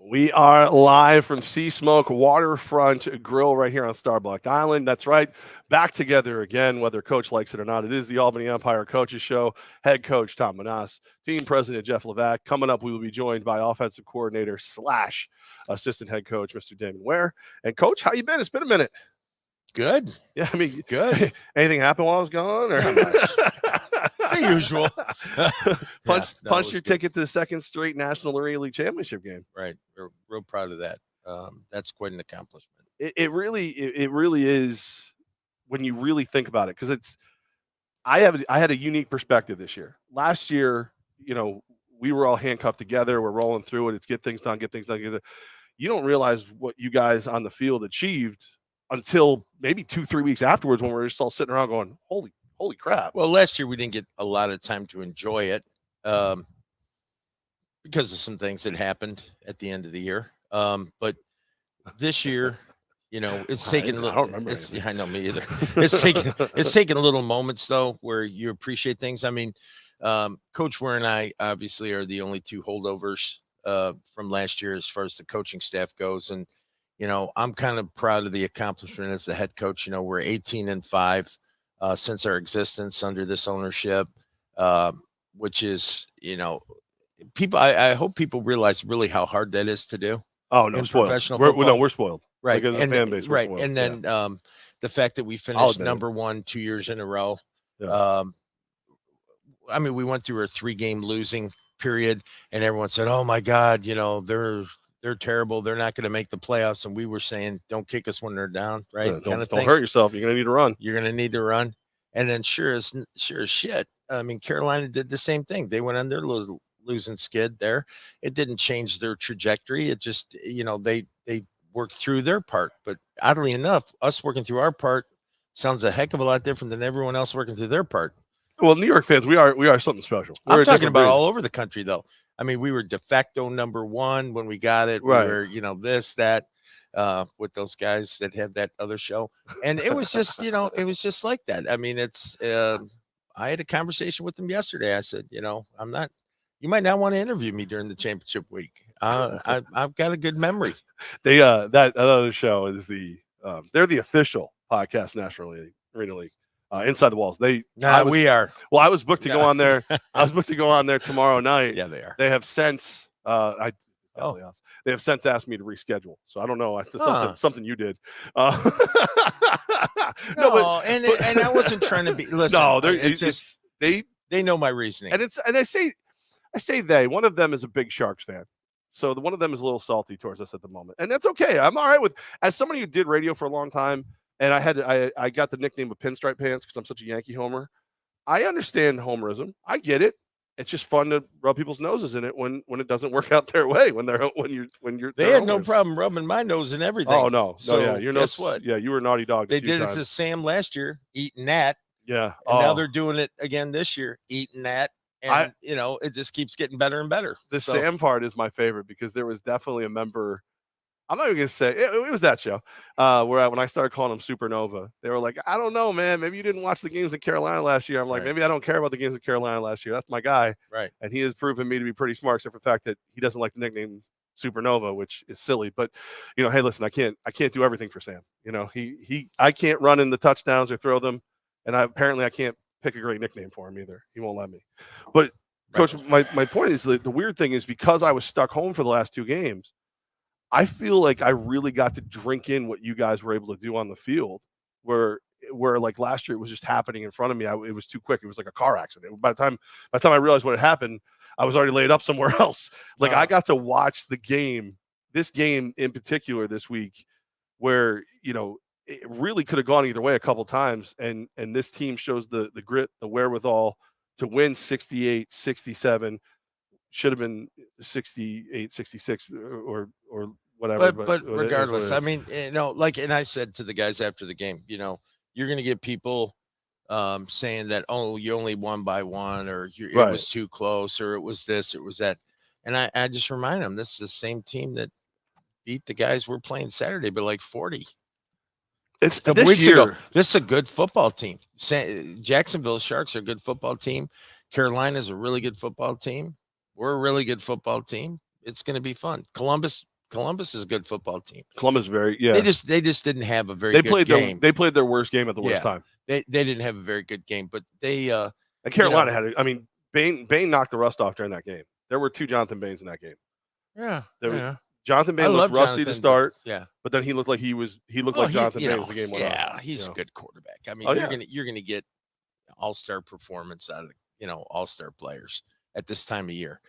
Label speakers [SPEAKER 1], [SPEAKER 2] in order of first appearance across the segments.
[SPEAKER 1] We are live from Sea Smoke Waterfront Grill right here on Starblock Island. That's right. Back together again, whether coach likes it or not. It is the Albany Empire Coaches Show. Head coach Tom Menas, team president Jeff Levack. Coming up, we will be joined by offensive coordinator / assistant head coach Mr. Damon Ware. And coach, how you been? It's been a minute.
[SPEAKER 2] Good.
[SPEAKER 1] Yeah, I mean,
[SPEAKER 2] good.
[SPEAKER 1] Anything happened while I was gone? Or?
[SPEAKER 2] Not much. The usual.
[SPEAKER 1] punch your
[SPEAKER 2] good.
[SPEAKER 1] ticket to the second straight National Arena League Championship game.
[SPEAKER 2] Right. We're real proud of that. That's quite an accomplishment.
[SPEAKER 1] It really is when you really think about it, because I had a unique perspective this year. Last year, we were all handcuffed together. We're rolling through it. It's get things done. You don't realize what you guys on the field achieved until maybe 2-3 weeks afterwards, when we're just all sitting around going, holy crap.
[SPEAKER 2] Well, last year we didn't get a lot of time to enjoy it because of some things that happened at the end of the year. But this year, it's taken.
[SPEAKER 1] I don't remember.
[SPEAKER 2] I know, me either. It's taken little moments though where you appreciate things. I mean, Coach Ware and I obviously are the only two holdovers from last year as far as the coaching staff goes, and I'm kind of proud of the accomplishment as the head coach. We're 18-5 since our existence under this ownership, which is people. I hope people realize really how hard that is to do.
[SPEAKER 1] Oh no, spoiled.
[SPEAKER 2] Professional
[SPEAKER 1] football. We're spoiled.
[SPEAKER 2] Right.
[SPEAKER 1] Because of the fan base.
[SPEAKER 2] Right.
[SPEAKER 1] Spoiled.
[SPEAKER 2] And then the fact that we finished number 1 2 years in a row.
[SPEAKER 1] Yeah.
[SPEAKER 2] I mean, we went through a 3-game losing period and everyone said, oh my God, they're terrible. They're not going to make the playoffs. And we were saying, don't kick us when they're down. Right.
[SPEAKER 1] Yeah, don't hurt yourself. You're going to need to run.
[SPEAKER 2] You're going to need to run. And then sure as shit. I mean, Carolina did the same thing. They went on their losing skid there. It didn't change their trajectory. It just, they worked through their part. But oddly enough, us working through our part sounds a heck of a lot different than everyone else working through their part.
[SPEAKER 1] Well, New York fans, we are something special.
[SPEAKER 2] I'm talking about all over the country, though. I mean, we were de facto number 1 when we got it.
[SPEAKER 1] Right.
[SPEAKER 2] We were, this, that, with those guys that have that other show. And it was just, it was just like that. I mean, it's, I had a conversation with them yesterday. I said, you might not want to interview me during the championship week. I've got a good memory.
[SPEAKER 1] They, that other show is they're the official podcast National Arena League. Inside the Walls.
[SPEAKER 2] We are.
[SPEAKER 1] Well, I was booked to go on there. I was booked to go on there tomorrow night.
[SPEAKER 2] Yeah, they are.
[SPEAKER 1] They have since they have since asked me to reschedule. So I don't know. Something you did.
[SPEAKER 2] And I wasn't trying to be. Listen,
[SPEAKER 1] no,
[SPEAKER 2] they know my reasoning,
[SPEAKER 1] and I say they. One of them is a big Sharks fan. So one of them is a little salty towards us at the moment, and that's okay. I'm all right with, as somebody who did radio for a long time. And I got the nickname of Pinstripe Pants because I'm such a Yankee homer. I understand homerism. I get it. It's just fun to rub people's noses in it when it doesn't work out their way. When you're.
[SPEAKER 2] They had no problem rubbing my nose and everything.
[SPEAKER 1] Oh no,
[SPEAKER 2] so
[SPEAKER 1] yeah. Your nose.
[SPEAKER 2] What?
[SPEAKER 1] Yeah, you were a naughty dog.
[SPEAKER 2] They did it to Sam last year, eating that.
[SPEAKER 1] Yeah.
[SPEAKER 2] And now they're doing it again this year, eating that. And it just keeps getting better and better.
[SPEAKER 1] The Sam part is my favorite because there was definitely a member. I'm not even going to say it was that show where when I started calling him Supernova, they were like, I don't know, man. Maybe you didn't watch the games in Carolina last year. I'm like, maybe I don't care about the games in Carolina last year. That's my guy.
[SPEAKER 2] Right.
[SPEAKER 1] And he has proven me to be pretty smart, except for the fact that he doesn't like the nickname Supernova, which is silly. But, hey, listen, I can't do everything for Sam. I can't run in the touchdowns or throw them. And I can't pick a great nickname for him either. He won't let me. But, Coach, my point is the weird thing is because I was stuck home for the last 2 games, I feel like I really got to drink in what you guys were able to do on the field, where like last year it was just happening in front of me. It was too quick. It was like a car accident. By the time I realized what had happened, I was already laid up somewhere else. Like I got to watch this game in particular this week, where it really could have gone either way a couple times, and this team shows the grit, the wherewithal to win 68-67. Should have been 68-66 or whatever.
[SPEAKER 2] But regardless, I mean, and I said to the guys after the game, you're going to get people saying that, oh, you only won by 1, or it was too close, or it was this, it was that. And I just remind them, this is the same team that beat the guys we're playing Saturday, but like 40.
[SPEAKER 1] It's
[SPEAKER 2] a couple weeks ago. This is a good football team. Jacksonville Sharks are a good football team. Carolina's a really good football team. We're a really good football team. It's going to be fun. Columbus Columbus is a good football team.
[SPEAKER 1] Columbus very
[SPEAKER 2] They just didn't have a very good game.
[SPEAKER 1] They played their worst game at the worst time.
[SPEAKER 2] They didn't have a very good game, but they
[SPEAKER 1] and Carolina had it. I mean, Bain knocked the rust off during that game. There were 2 Jonathan Bains in that game.
[SPEAKER 2] Yeah.
[SPEAKER 1] Jonathan Bain looked rusty to start.
[SPEAKER 2] Yeah.
[SPEAKER 1] But then he looked like Jonathan Bain as the game went on.
[SPEAKER 2] Yeah, he's a good quarterback. I mean, you're gonna get all-star performance out of all-star players at this time of year.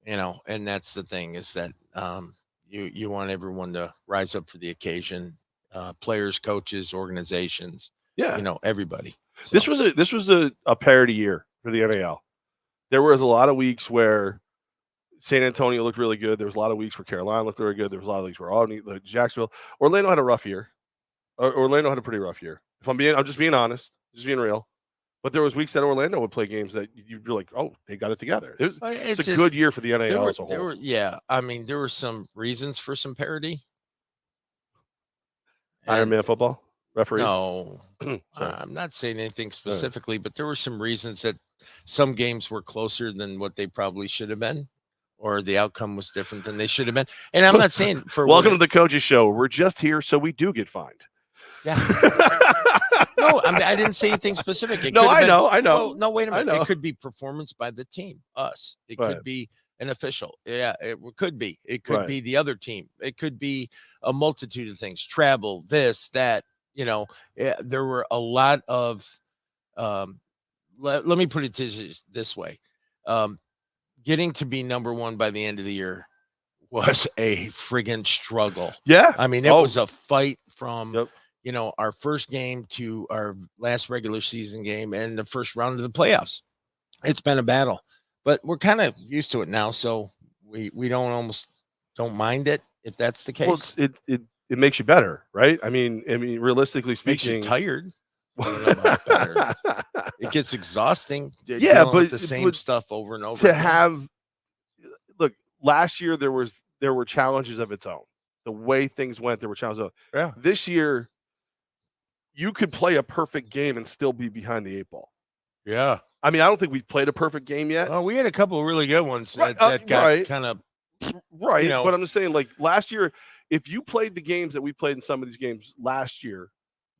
[SPEAKER 2] And that's the thing is that you want everyone to rise up for the occasion, players, coaches, organizations, everybody. So.
[SPEAKER 1] This was a parity year for the NAL. There was a lot of weeks where San Antonio looked really good. There was a lot of weeks where Carolina looked really good. There was a lot of weeks where Albany, Jacksonville, Orlando had a rough year. Orlando had a pretty rough year. I'm just being honest, just being real. But there was weeks that Orlando would play games that you'd be like, oh, they got it together. It's a good year for the NAL as a whole.
[SPEAKER 2] I mean, there were some reasons for some parity.
[SPEAKER 1] Ironman football referees?
[SPEAKER 2] No, I'm not saying anything specifically, but there were some reasons that some games were closer than what they probably should have been, or the outcome was different than they should have been. And I'm not saying for
[SPEAKER 1] welcome to the Coaches Show. We're just here so we do get fined.
[SPEAKER 2] Yeah. No, I didn't say anything specific.
[SPEAKER 1] I know.
[SPEAKER 2] Well, no, wait a minute. It could be performance by the team, us. It could be an official. Yeah, it could be. It could be the other team. It could be a multitude of things. Travel, this, that. There were a lot of. Let me put it this way: getting to be number 1 by the end of the year was a friggin' struggle.
[SPEAKER 1] Yeah,
[SPEAKER 2] I mean, it was a fight from. Our first game to our last regular season game and the first round of the playoffs. It's been a battle, but we're kind of used to it now. So we don't mind it if that's the case.
[SPEAKER 1] Well, it makes you better, right? I mean, realistically speaking,
[SPEAKER 2] makes you tired. It gets exhausting.
[SPEAKER 1] Yeah, but
[SPEAKER 2] the same stuff over and over.
[SPEAKER 1] To have, look, last year there were challenges of its own. The way things went, there were challenges. This year, you could play a perfect game and still be behind the 8 ball.
[SPEAKER 2] Yeah.
[SPEAKER 1] I mean, I don't think we've played a perfect game yet.
[SPEAKER 2] Oh, we had a couple of really good ones that got kind of
[SPEAKER 1] right. But I'm just saying, like last year, if you played the games that we played in some of these games last year,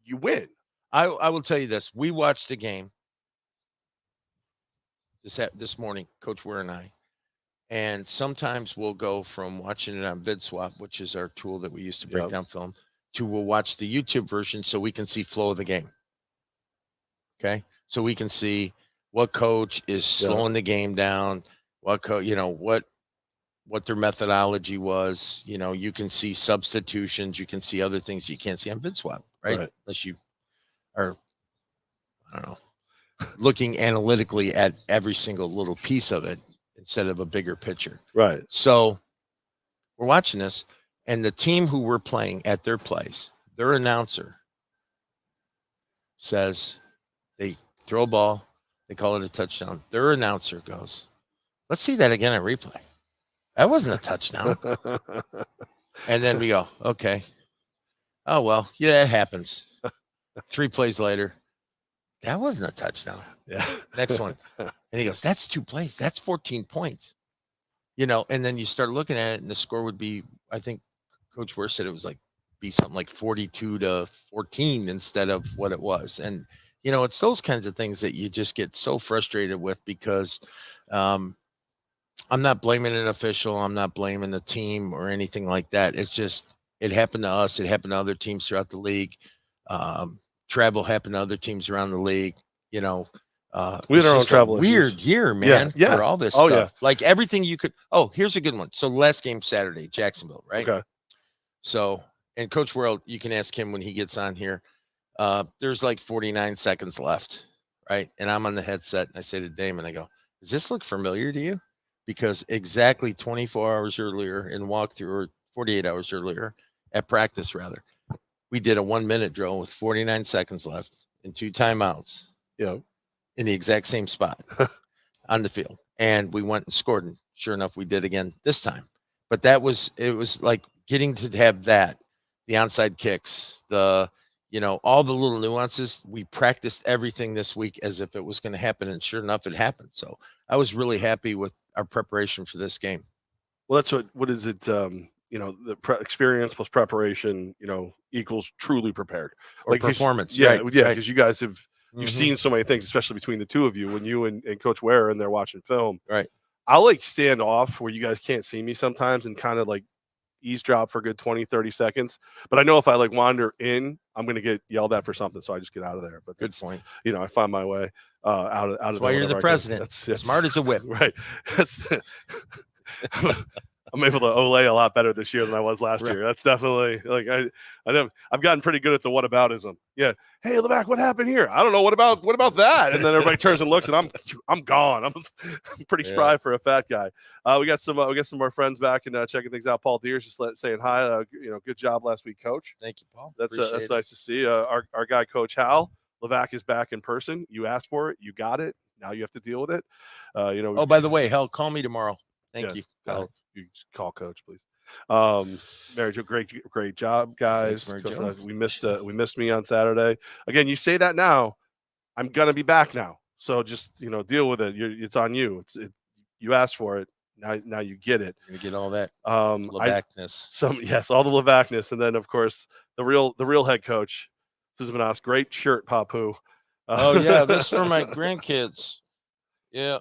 [SPEAKER 1] you win.
[SPEAKER 2] I will tell you this. We watched a game this morning, Coach Ware and I. And sometimes we'll go from watching it on VidSwap, which is our tool that we use to break down film, to we'll watch the YouTube version so we can see flow of the game. Okay. So we can see what coach is slowing the game down, what their methodology was. You can see substitutions, you can see other things you can't see on VidSwap, right? Unless you are, I don't know, looking analytically at every single little piece of it instead of a bigger picture.
[SPEAKER 1] Right.
[SPEAKER 2] So we're watching this. And the team who we're playing at their place, their announcer says they throw a ball, they call it a touchdown. Their announcer goes, let's see that again on replay. That wasn't a touchdown. And then we go, okay. Oh, well, yeah, it happens. 3 plays later, that wasn't a touchdown.
[SPEAKER 1] Yeah.
[SPEAKER 2] Next one. And he goes, that's 2 plays. That's 14 points. And then you start looking at it and the score would be, I think, Coach Ware said it was be something like 42-14 instead of what it was. And, it's those kinds of things that you just get so frustrated with because I'm not blaming an official. I'm not blaming the team or anything like that. It's just, it happened to us. It happened to other teams throughout the league. Travel happened to other teams around the league. We
[SPEAKER 1] had our own travel
[SPEAKER 2] weird year, man, for all this stuff.
[SPEAKER 1] Yeah.
[SPEAKER 2] Like everything you could. Oh, here's a good one. So last game Saturday, Jacksonville, right?
[SPEAKER 1] Okay.
[SPEAKER 2] So, and Coach World, you can ask him when he gets on here. There's 49 seconds left, right? And I'm on the headset and I say to Damon, I go, does this look familiar to you? Because exactly 24 hours earlier in walkthrough, or 48 hours earlier at practice, rather, we did a 1-minute drill with 49 seconds left and 2 timeouts. In the exact same spot on the field. And we went and scored. And sure enough, we did again this time. But it was like getting to have that, the onside kicks, all the little nuances. We practiced everything this week as if it was going to happen. And sure enough, it happened. So I was really happy with our preparation for this game.
[SPEAKER 1] Well, that's what is it? the experience plus preparation, equals truly prepared.
[SPEAKER 2] Or performance.
[SPEAKER 1] Yeah,
[SPEAKER 2] right,
[SPEAKER 1] yeah,
[SPEAKER 2] right.
[SPEAKER 1] because you guys you've seen so many things, especially between the two of you, when you and Coach Ware are in there watching film.
[SPEAKER 2] Right.
[SPEAKER 1] I'll like stand off where you guys can't see me sometimes and kind of like eavesdrop for a good 20, 30 seconds. But I know if I like wander in, I'm going to get yelled at for something. So I just get out of there. But
[SPEAKER 2] Good point.
[SPEAKER 1] I find my way out of
[SPEAKER 2] That's why you're the president. That's smart as a whip.
[SPEAKER 1] Right. That's I'm able to Olay a lot better this year than I was last year. That's definitely like I've gotten pretty good at the whataboutism. Yeah. Hey, Levack, what happened here? I don't know. What about that? And then everybody turns and looks, and I'm gone. I'm pretty spry for a fat guy. We got some more friends back and checking things out. Paul Deers just saying hi. Good job last week, Coach.
[SPEAKER 2] Thank you, Paul.
[SPEAKER 1] That's nice to see. Our guy, Coach Hal Levack, is back in person. You asked for it. You got it. Now you have to deal with it.
[SPEAKER 2] Oh, by the way, Hal, call me tomorrow. Thank you.
[SPEAKER 1] Hal, you call Coach, please. Mary Jo, great job, guys.
[SPEAKER 2] Thanks,
[SPEAKER 1] we missed me on Saturday. Again, you say that now. I'm gonna be back now, so just deal with it. It's on you. You asked for it. Now you get it.
[SPEAKER 2] You're gonna get all that Levackness.
[SPEAKER 1] All the Levackness, and then of course the real head coach, Susan Menas. Great shirt, Papu.
[SPEAKER 2] Oh yeah, this is for my grandkids. Yeah.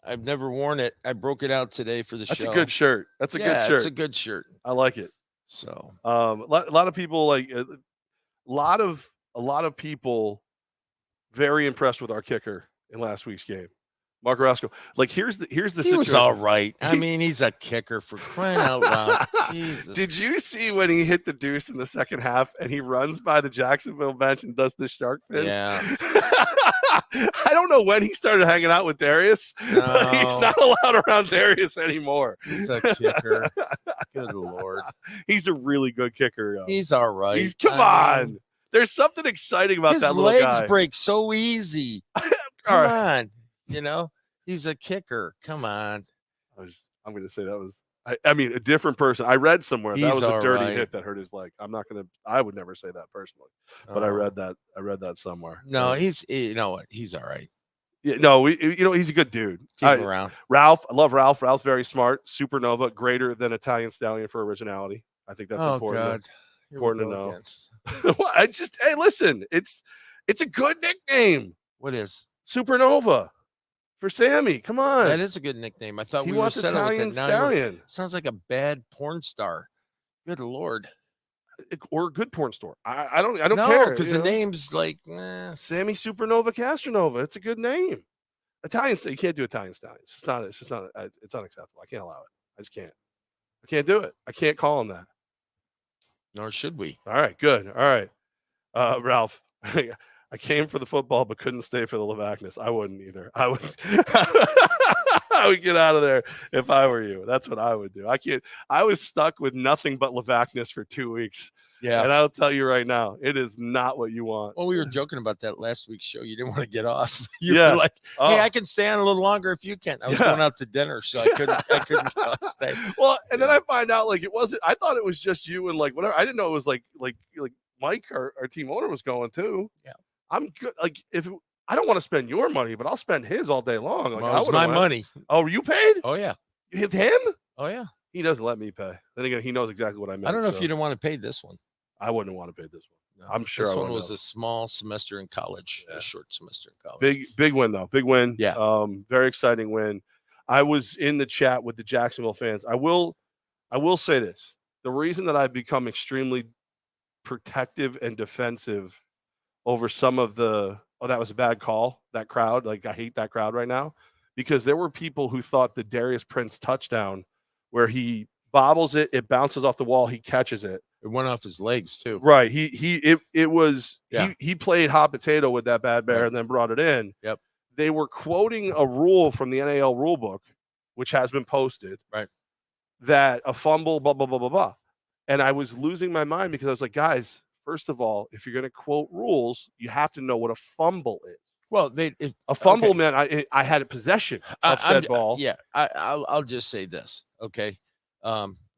[SPEAKER 2] I've never worn it. I broke it out today for the show.
[SPEAKER 1] That's a good shirt. That's a good shirt.
[SPEAKER 2] It's a good shirt.
[SPEAKER 1] I like it.
[SPEAKER 2] So,
[SPEAKER 1] a lot of people like a lot of people very impressed with our kicker in last week's game, Mark Roscoe. Like here's the
[SPEAKER 2] he
[SPEAKER 1] situation.
[SPEAKER 2] was all right. I mean, he's a kicker for crying out loud. Jesus.
[SPEAKER 1] Did you see when he hit the deuce in the second half and he runs by the Jacksonville bench and does the shark fin?
[SPEAKER 2] Yeah.
[SPEAKER 1] I don't know when he started hanging out with Darius, but he's not allowed around Darius anymore.
[SPEAKER 2] He's a kicker. Good Lord.
[SPEAKER 1] He's a really good kicker.
[SPEAKER 2] He's all right.
[SPEAKER 1] Come on. There's something exciting about that little guy.
[SPEAKER 2] His legs break so easy. Come on. He's a kicker. Come on.
[SPEAKER 1] I'm going to say that was, I mean, a different person. I read somewhere that was a dirty hit that hurt his leg. I would never say that personally, but I read that somewhere.
[SPEAKER 2] No, he's all right.
[SPEAKER 1] Yeah, no, he's a good dude.
[SPEAKER 2] Keep him around.
[SPEAKER 1] Ralph, I love Ralph. Ralph's very smart. Supernova, greater than Italian Stallion for originality. I think that's important. Important to know. Well, hey, listen, it's a good nickname.
[SPEAKER 2] What is
[SPEAKER 1] Supernova for Sammy? Come on,
[SPEAKER 2] that is a good nickname. I thought
[SPEAKER 1] he
[SPEAKER 2] we were
[SPEAKER 1] wants
[SPEAKER 2] settled
[SPEAKER 1] Italian
[SPEAKER 2] with that.
[SPEAKER 1] Stallion.
[SPEAKER 2] Sounds like a bad porn star. Good Lord.
[SPEAKER 1] Or a good porn store. I don't
[SPEAKER 2] No,
[SPEAKER 1] care
[SPEAKER 2] because the name's like
[SPEAKER 1] Sammy Supernova Castronova. It's a good name. Italian, you can't do Italian Stallion. It's unacceptable. I can't allow it. I just can't. I can't do it. I can't call him that.
[SPEAKER 2] Nor should we.
[SPEAKER 1] All right, good. All right, Ralph. I came for the football, but couldn't stay for the Levackness. I wouldn't either. I would. I would get out of there if I were you. That's what I would do. I can't. I was stuck with nothing but Levackness for 2 weeks.
[SPEAKER 2] Yeah,
[SPEAKER 1] and I'll tell you right now, it is not what you want.
[SPEAKER 2] Well, we were joking about that last week's show. You didn't want to get off. You were like, "Hey, I can stay on a little longer if you can." I was going out to dinner, so I couldn't stay.
[SPEAKER 1] Well, and then I find out like it wasn't. I thought it was just you and like whatever. I didn't know it was like Mike, our team owner, was going too.
[SPEAKER 2] Yeah,
[SPEAKER 1] I'm good. Like if I don't want to spend your money, but I'll spend his all day long. Like,
[SPEAKER 2] well, it's my money.
[SPEAKER 1] Oh, you paid?
[SPEAKER 2] Oh yeah.
[SPEAKER 1] You hit him?
[SPEAKER 2] Oh yeah.
[SPEAKER 1] He doesn't let me pay. Then again, he knows exactly what I meant.
[SPEAKER 2] I don't know if you didn't want to pay this one.
[SPEAKER 1] I wouldn't want to pay this one.
[SPEAKER 2] No,
[SPEAKER 1] I'm sure
[SPEAKER 2] this one was a small semester in college, a short semester in college.
[SPEAKER 1] Big win though. Big win.
[SPEAKER 2] Yeah.
[SPEAKER 1] Very exciting win. I was in the chat with the Jacksonville fans. I will say this. The reason that I've become extremely protective and defensive over some of that was a bad call, that crowd. Like I hate that crowd right now because there were people who thought the Darius Prince touchdown where he bobbles it, it bounces off the wall, he catches it.
[SPEAKER 2] It went off his legs too.
[SPEAKER 1] Right. He played hot potato with that bad bear and then brought it in.
[SPEAKER 2] Yep.
[SPEAKER 1] They were quoting a rule from the NAL rule book, which has been posted.
[SPEAKER 2] Right.
[SPEAKER 1] That a fumble, blah, blah, blah, blah, blah. And I was losing my mind because I was like, guys, first of all, if you're going to quote rules, you have to know what a fumble is.
[SPEAKER 2] Well,
[SPEAKER 1] a fumble, man, I had a possession of said ball.
[SPEAKER 2] Yeah. I'll just say this. Okay.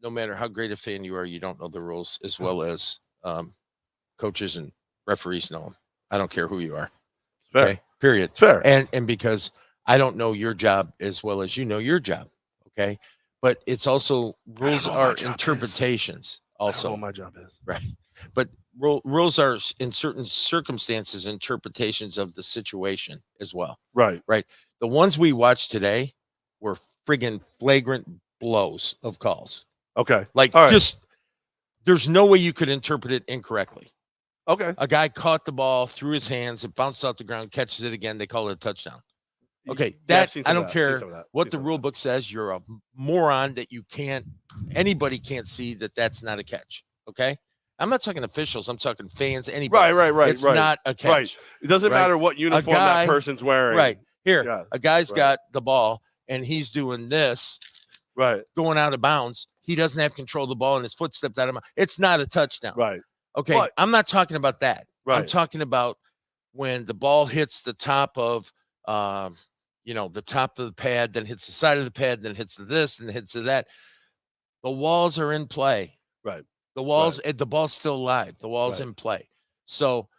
[SPEAKER 2] No matter how great a fan you are, you don't know the rules as well as coaches and referees know them. I don't care who you are.
[SPEAKER 1] Fair.
[SPEAKER 2] Okay? Period.
[SPEAKER 1] It's fair.
[SPEAKER 2] And because I don't know your job as well as you know your job. Okay. but it's also rules
[SPEAKER 1] know what my
[SPEAKER 2] are
[SPEAKER 1] job is.
[SPEAKER 2] interpretations
[SPEAKER 1] I don't know
[SPEAKER 2] also.
[SPEAKER 1] what my job is.
[SPEAKER 2] Right. But rules are in certain circumstances interpretations of the situation as well.
[SPEAKER 1] Right.
[SPEAKER 2] Right. The ones we watched today were friggin' flagrant blows of calls.
[SPEAKER 1] Okay.
[SPEAKER 2] Like
[SPEAKER 1] All right.
[SPEAKER 2] just there's no way you could interpret it incorrectly.
[SPEAKER 1] Okay.
[SPEAKER 2] A guy caught the ball through his hands, it bounced off the ground, catches it again, they call it a touchdown. Okay,
[SPEAKER 1] Yeah, I've
[SPEAKER 2] that
[SPEAKER 1] seen
[SPEAKER 2] I
[SPEAKER 1] some of
[SPEAKER 2] don't
[SPEAKER 1] that. I've seen
[SPEAKER 2] care
[SPEAKER 1] some of that.
[SPEAKER 2] what
[SPEAKER 1] Seen
[SPEAKER 2] the
[SPEAKER 1] some of
[SPEAKER 2] rule
[SPEAKER 1] that.
[SPEAKER 2] book says. You're a moron that you can't. Anybody can't see that that's not a catch. Okay, I'm not talking officials. I'm talking fans. Anybody.
[SPEAKER 1] Right.
[SPEAKER 2] It's not a catch.
[SPEAKER 1] Right. It doesn't
[SPEAKER 2] right?
[SPEAKER 1] matter what uniform
[SPEAKER 2] guy-
[SPEAKER 1] that person's wearing.
[SPEAKER 2] Right here,
[SPEAKER 1] Yeah,
[SPEAKER 2] a guy's
[SPEAKER 1] right.
[SPEAKER 2] got the ball and he's doing this,
[SPEAKER 1] Right.
[SPEAKER 2] going out of bounds. He doesn't have control of the ball and his foot stepped out of bounds. It's not a touchdown.
[SPEAKER 1] Right.
[SPEAKER 2] Okay,
[SPEAKER 1] But-
[SPEAKER 2] I'm not talking about that. I'm
[SPEAKER 1] Right.
[SPEAKER 2] talking about when the ball hits the top of, the top of the pad, then hits the side of the pad, then hits this, and hits to that. The walls are in play.
[SPEAKER 1] Right.
[SPEAKER 2] The walls, the ball's still live. The wall's
[SPEAKER 1] Right.
[SPEAKER 2] in play. So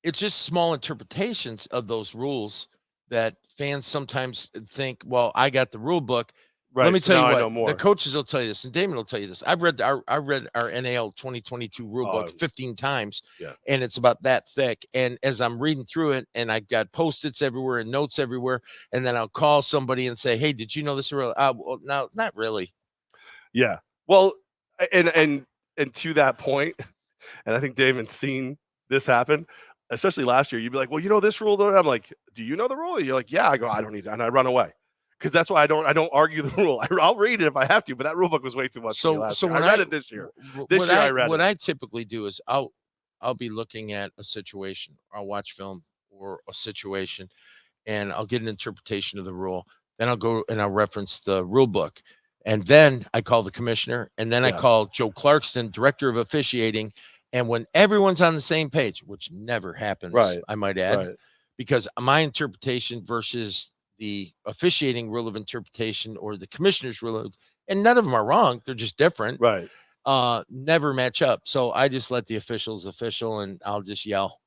[SPEAKER 2] it's just small interpretations of those rules that fans sometimes think, well, I got the rule book.
[SPEAKER 1] Right.
[SPEAKER 2] Let me
[SPEAKER 1] so
[SPEAKER 2] tell
[SPEAKER 1] now
[SPEAKER 2] you
[SPEAKER 1] I know
[SPEAKER 2] what,
[SPEAKER 1] more.
[SPEAKER 2] the coaches will tell you this, and Damon will tell you this. I read our NAL 2022 rule book 15 times,
[SPEAKER 1] Yeah.
[SPEAKER 2] and it's about that thick. And as I'm reading through it, and I've got Post-its everywhere and notes everywhere, and then I'll call somebody and say, "Hey, did you know this?" Well, no, not really.
[SPEAKER 1] Yeah. Well, and to that point, and I think Damon's seen this happen, especially last year. You'd be like, "Well, you know this rule, though." I'm like, "Do you know the rule?" You're like, "Yeah." I go, "I don't need to," and I run away. Because that's why I don't argue the rule. I'll read it if I have to, but that rule book was way too much. For me last year.
[SPEAKER 2] when
[SPEAKER 1] I read it this year. I read
[SPEAKER 2] what
[SPEAKER 1] it.
[SPEAKER 2] I typically do is I'll be looking at a situation, I'll watch film or a situation, and I'll get an interpretation of the rule. Then I'll go and I'll reference the rule book, and then I call the commissioner, and then I call Joe Clarkston, director of officiating, and when everyone's on the same page, which never happens,
[SPEAKER 1] Right.
[SPEAKER 2] I might add,
[SPEAKER 1] Right.
[SPEAKER 2] because my interpretation versus the officiating rule of interpretation or the commissioner's rule, and none of them are wrong. They're just different.
[SPEAKER 1] Right.
[SPEAKER 2] Never match up. So I just let the officials official and I'll just yell.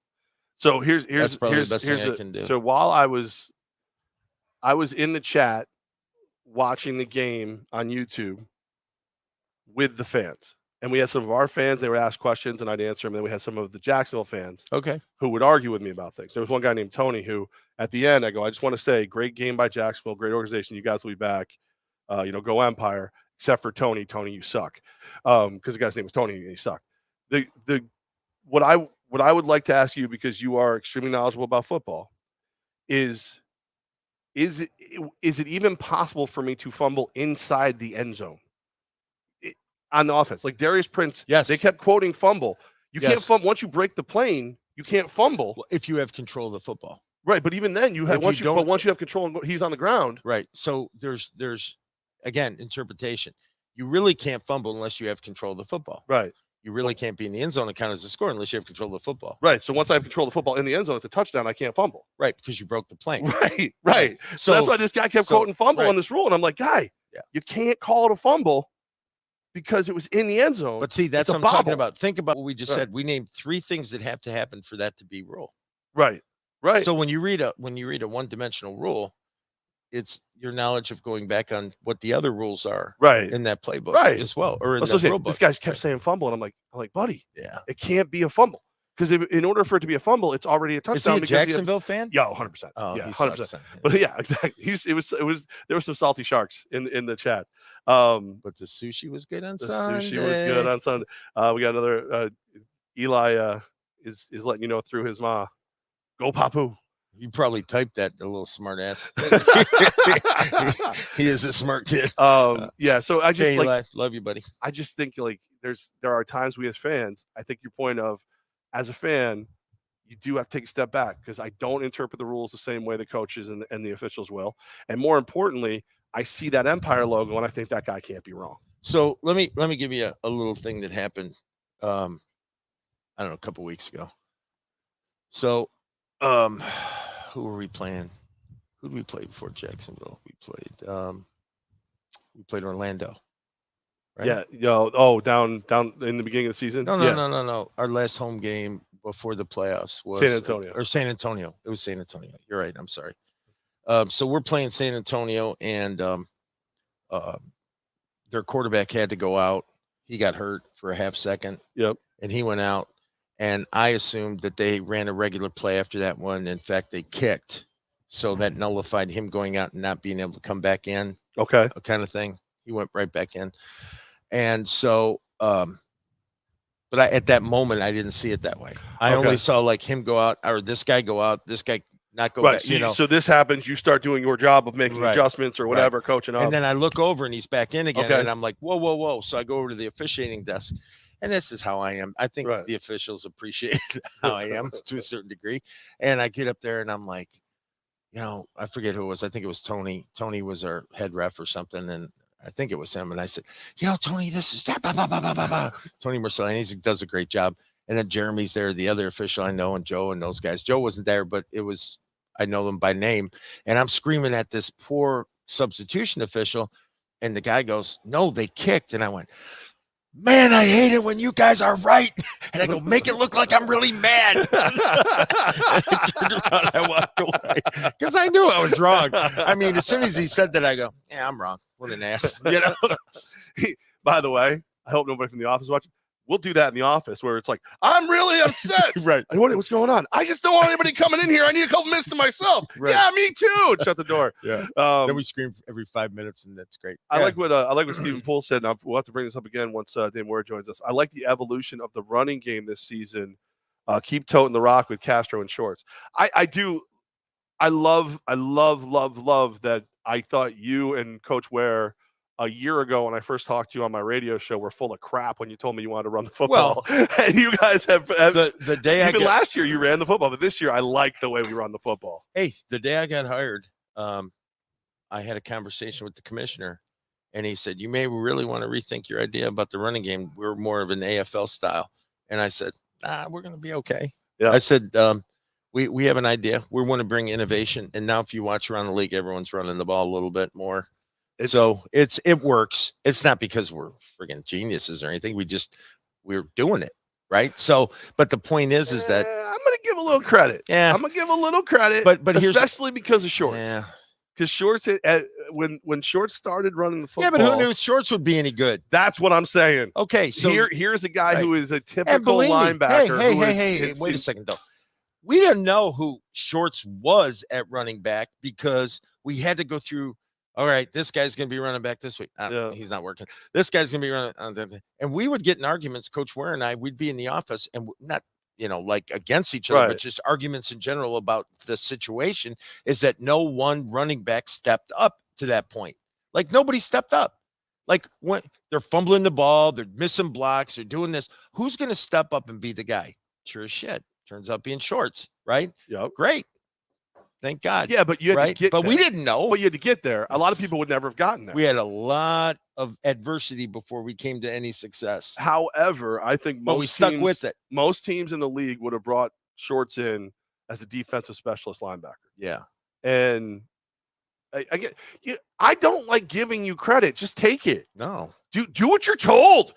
[SPEAKER 1] So here's
[SPEAKER 2] probably the best thing I
[SPEAKER 1] the-
[SPEAKER 2] can do.
[SPEAKER 1] So while I was in the chat watching the game on YouTube with the fans, and we had some of our fans. They would ask questions, and I'd answer them. And then we had some of the Jacksonville fans
[SPEAKER 2] Okay.
[SPEAKER 1] who would argue with me about things. There was one guy named Tony who, at the end, I go, "I just want to say, great game by Jacksonville, great organization. You guys will be back. Go Empire." Except for Tony. Tony, you suck. Because the guy's name was Tony, and he sucked. What I would like to ask you, because you are extremely knowledgeable about football, is it even possible for me to fumble inside the end zone on the offense? Like Darius Prince,
[SPEAKER 2] Yes.
[SPEAKER 1] they kept quoting fumble. You can't
[SPEAKER 2] Yes.
[SPEAKER 1] fumble once you break the plane. You can't fumble.
[SPEAKER 2] Well, if you have control of the football.
[SPEAKER 1] Right, but even then, once you have control and he's on the ground.
[SPEAKER 2] Right. So there's again interpretation. You really can't fumble unless you have control of the football.
[SPEAKER 1] Right.
[SPEAKER 2] You really can't be in the end zone and count as a score unless you have control of the football.
[SPEAKER 1] Right. So once I have control of the football in the end zone, it's a touchdown. I can't fumble.
[SPEAKER 2] Right, because you broke the plane.
[SPEAKER 1] Right. So that's why this guy kept quoting fumble on this rule, and I'm like, guy, you can't call it a fumble because it was in the end zone.
[SPEAKER 2] But see, that's what I'm talking about. Think about what we just said. We named 3 things that have to happen for that to be rule.
[SPEAKER 1] Right. Right.
[SPEAKER 2] So when you read a one-dimensional rule, it's your knowledge of going back on what the other rules are in that playbook as well, or in the rule book.
[SPEAKER 1] This guy kept saying fumble, and I'm like, buddy,
[SPEAKER 2] yeah,
[SPEAKER 1] it can't be a fumble, because in order for it to be a fumble, it's already a touchdown.
[SPEAKER 2] Is he a Jacksonville fan?
[SPEAKER 1] Yeah, 100%.
[SPEAKER 2] Oh,
[SPEAKER 1] yeah,
[SPEAKER 2] 100%.
[SPEAKER 1] But yeah, exactly. There were some salty sharks in the chat.
[SPEAKER 2] But the sushi was good on Sunday.
[SPEAKER 1] Sushi was good on Sunday. We got another Eli is letting you know through his ma. Go Papu.
[SPEAKER 2] You probably typed that, the little smart ass. He is a smart kid.
[SPEAKER 1] Yeah. So I just
[SPEAKER 2] love you, buddy.
[SPEAKER 1] I just think there are times we as fans, I think your point of, as a fan, you do have to take a step back, because I don't interpret the rules the same way the coaches and the officials will. And more importantly, I see that Empire logo and I think that guy can't be wrong.
[SPEAKER 2] So let me give you a little thing that happened. I don't know, a couple weeks ago. So who were we playing? Who did we play before Jacksonville? We played Orlando. Right?
[SPEAKER 1] Yeah. Down in the beginning of the season.
[SPEAKER 2] No. Our last home game before the playoffs was
[SPEAKER 1] San Antonio.
[SPEAKER 2] San Antonio. It was San Antonio. You're right. I'm sorry. So we're playing San Antonio, and their quarterback had to go out. He got hurt for a half second.
[SPEAKER 1] Yep.
[SPEAKER 2] And he went out. And I assumed that they ran a regular play after that one. In fact, they kicked. So that nullified him going out and not being able to come back in.
[SPEAKER 1] Okay.
[SPEAKER 2] Kind of thing. He went right back in. And so, but at that moment, I didn't see it that way. I only saw like him go out or this guy go out, this guy not go back.
[SPEAKER 1] So, so this happens. You start doing your job of making adjustments or whatever, coaching up.
[SPEAKER 2] And then I look over and he's back in again. And I'm like, whoa, whoa, whoa. So I go over to the officiating desk. And this is how I am. I think the officials appreciate how I am to a certain degree. And I get up there and I'm like, I forget who it was. I think it was Tony. Tony was our head ref or something. And I think it was him. And I said, Tony, this is blah, blah, blah, blah, blah, blah. Tony Marcelliani, he does a great job. And then Jeremy's there, the other official I know, and Joe and those guys. Joe wasn't there, but I know them by name. And I'm screaming at this poor substitution official. And the guy goes, no, they kicked. And I went, man, I hate it when you guys are right. And I go, make it look like I'm really mad. And I turned around, I walked away because I knew I was wrong. I mean, as soon as he said that, I go, yeah, I'm wrong. What an ass.
[SPEAKER 1] By the way, I hope nobody from the office watching. We'll do that in the office where it's like, I'm really upset.
[SPEAKER 2] Right.
[SPEAKER 1] What's going on? I just don't want anybody coming in here. I need a couple minutes to myself. Right. Yeah, me too. Shut the door.
[SPEAKER 2] Yeah. Then we scream every 5 minutes, and that's great.
[SPEAKER 1] I like what Stephen Poole said, and we'll have to bring this up again once Damon Ware joins us. I like the evolution of the running game this season. Keep toting the rock with Castro and Shorts. I do. I love that. I thought you and Coach Ware a year ago when I first talked to you on my radio show were full of crap when you told me you wanted to run the football. Well, and you guys have
[SPEAKER 2] the day
[SPEAKER 1] even last year you ran the football, but this year I like the way we run the football.
[SPEAKER 2] Hey, the day I got hired, I had a conversation with the commissioner, and he said, you may really want to rethink your idea about the running game. We're more of an AFL style. And I said, we're going to be okay. Yeah. I said, we have an idea. We want to bring innovation. And now if you watch around the league, everyone's running the ball a little bit more. It works. It's not because we're friggin' geniuses or anything. We're doing it. Right. So, but the point is that
[SPEAKER 1] I'm going to give a little credit.
[SPEAKER 2] Yeah.
[SPEAKER 1] I'm going to give a little credit, but especially because of Shorts.
[SPEAKER 2] Yeah.
[SPEAKER 1] Because Shorts, when Shorts started running the football.
[SPEAKER 2] Yeah, but who knew Shorts would be any good?
[SPEAKER 1] That's what I'm saying.
[SPEAKER 2] Okay. So
[SPEAKER 1] here's a guy who is a typical linebacker.
[SPEAKER 2] Hey, wait a second though. We didn't know who Shorts was at running back because we had to go through. All right, this guy's going to be running back this week. He's not working. This guy's going to be running. And we would get in arguments, Coach Ware and I, we'd be in the office and not, like against each other, but just arguments in general about the situation is that no one running back stepped up to that point. Like nobody stepped up. Like when they're fumbling the ball, they're missing blocks, they're doing this. Who's going to step up and be the guy? Sure as shit. Turns out being Shorts, right?
[SPEAKER 1] Yep.
[SPEAKER 2] Great. Thank God.
[SPEAKER 1] Yeah, but you had to get
[SPEAKER 2] but
[SPEAKER 1] there.
[SPEAKER 2] We didn't know.
[SPEAKER 1] But you had to get there. A lot of people would never have gotten there.
[SPEAKER 2] We had a lot of adversity before we came to any success.
[SPEAKER 1] However, I think
[SPEAKER 2] we stuck with it.
[SPEAKER 1] Most teams in the league would have brought Shorts in as a defensive specialist linebacker.
[SPEAKER 2] Yeah.
[SPEAKER 1] And I don't like giving you credit. Just take it.
[SPEAKER 2] No.
[SPEAKER 1] Do what you're told.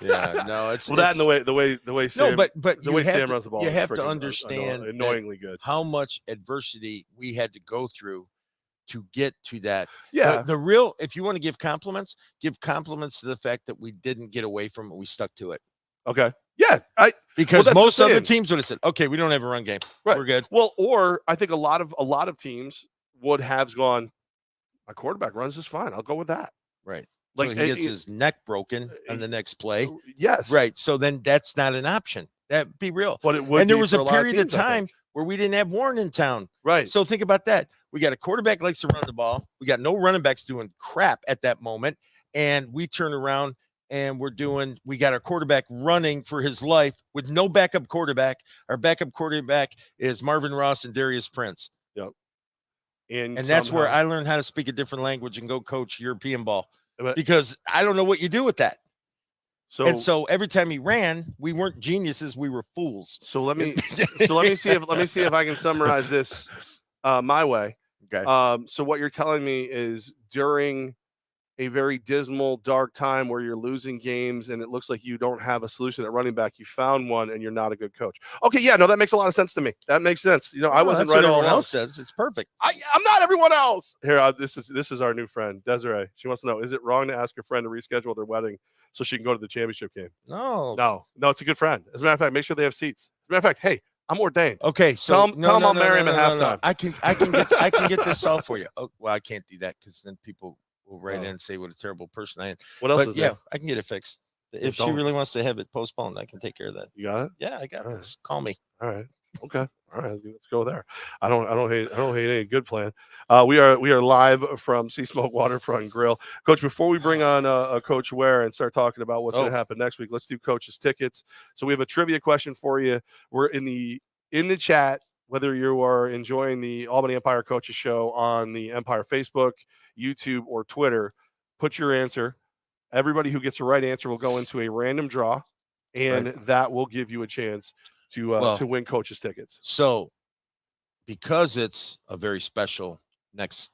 [SPEAKER 2] Yeah, no, it's
[SPEAKER 1] that and the way Sam,
[SPEAKER 2] but
[SPEAKER 1] the way Sam runs the ball.
[SPEAKER 2] You have to understand
[SPEAKER 1] annoyingly good
[SPEAKER 2] how much adversity we had to go through to get to that.
[SPEAKER 1] Yeah,
[SPEAKER 2] the real, if you want to give compliments to the fact that we didn't get away from it, we stuck to it.
[SPEAKER 1] Okay. Yeah,
[SPEAKER 2] because most other teams would have said, "Okay, we don't have a run game.
[SPEAKER 1] Right.
[SPEAKER 2] We're good."
[SPEAKER 1] Well, or I think a lot of teams would have gone, "My quarterback runs just fine. I'll go with that."
[SPEAKER 2] Right. Like so he gets his neck broken on the next play.
[SPEAKER 1] Yes.
[SPEAKER 2] Right. So then that's not an option. That be real.
[SPEAKER 1] But it would.
[SPEAKER 2] And there was a period of time where we didn't have Warren in town.
[SPEAKER 1] Right.
[SPEAKER 2] So think about that. We got a quarterback likes to run the ball. We got no running backs doing crap at that moment. And we turn around and we got our quarterback running for his life with no backup quarterback. Our backup quarterback is Marvin Ross and Darius Prince.
[SPEAKER 1] Yep.
[SPEAKER 2] And that's where I learned how to speak a different language and go coach European ball. Because I don't know what you do with that. So every time he ran, we weren't geniuses, we were fools.
[SPEAKER 1] So let me see if I can summarize this my way.
[SPEAKER 2] Okay.
[SPEAKER 1] So what you're telling me is during a very dismal, dark time where you're losing games and it looks like you don't have a solution at running back. You found one and you're not a good coach. Okay, yeah, no, that makes a lot of sense to me. That makes sense. You know, I wasn't
[SPEAKER 2] that's
[SPEAKER 1] right
[SPEAKER 2] what
[SPEAKER 1] all
[SPEAKER 2] everyone
[SPEAKER 1] along.
[SPEAKER 2] else says. It's perfect.
[SPEAKER 1] I'm not everyone else. Here, this is our new friend, Desiree. She wants to know, is it wrong to ask her friend to reschedule their wedding so she can go to the championship game?
[SPEAKER 2] No,
[SPEAKER 1] It's a good friend. As a matter of fact, make sure they have seats. As a matter of fact, hey, I'm ordained.
[SPEAKER 2] Okay, so
[SPEAKER 1] tell him I'll marry him at halftime.
[SPEAKER 2] I can get this solved for you. Oh, well, I can't do that because then people will write in and say what a terrible person I am.
[SPEAKER 1] What else
[SPEAKER 2] But
[SPEAKER 1] is
[SPEAKER 2] yeah,
[SPEAKER 1] there?
[SPEAKER 2] I can get it fixed. If she
[SPEAKER 1] don't.
[SPEAKER 2] really wants to have it postponed, I can take care of that.
[SPEAKER 1] You got it?
[SPEAKER 2] Yeah, I got
[SPEAKER 1] All
[SPEAKER 2] this. Call me.
[SPEAKER 1] All right. Okay. All right. Let's go there. I don't hate any good plan. We are live from Sea Smoke Waterfront Grill. Coach, before we bring on Coach Ware and start talking about what's going to happen next week, let's do Coach's tickets. So we have a trivia question for you. We're in the chat, whether you are enjoying the Albany Empire Coaches Show on the Empire Facebook, YouTube, or Twitter, put your answer. Everybody who gets the right answer will go into a random draw, and that will give you a chance to win Coach's tickets.
[SPEAKER 2] So, because it's a very special next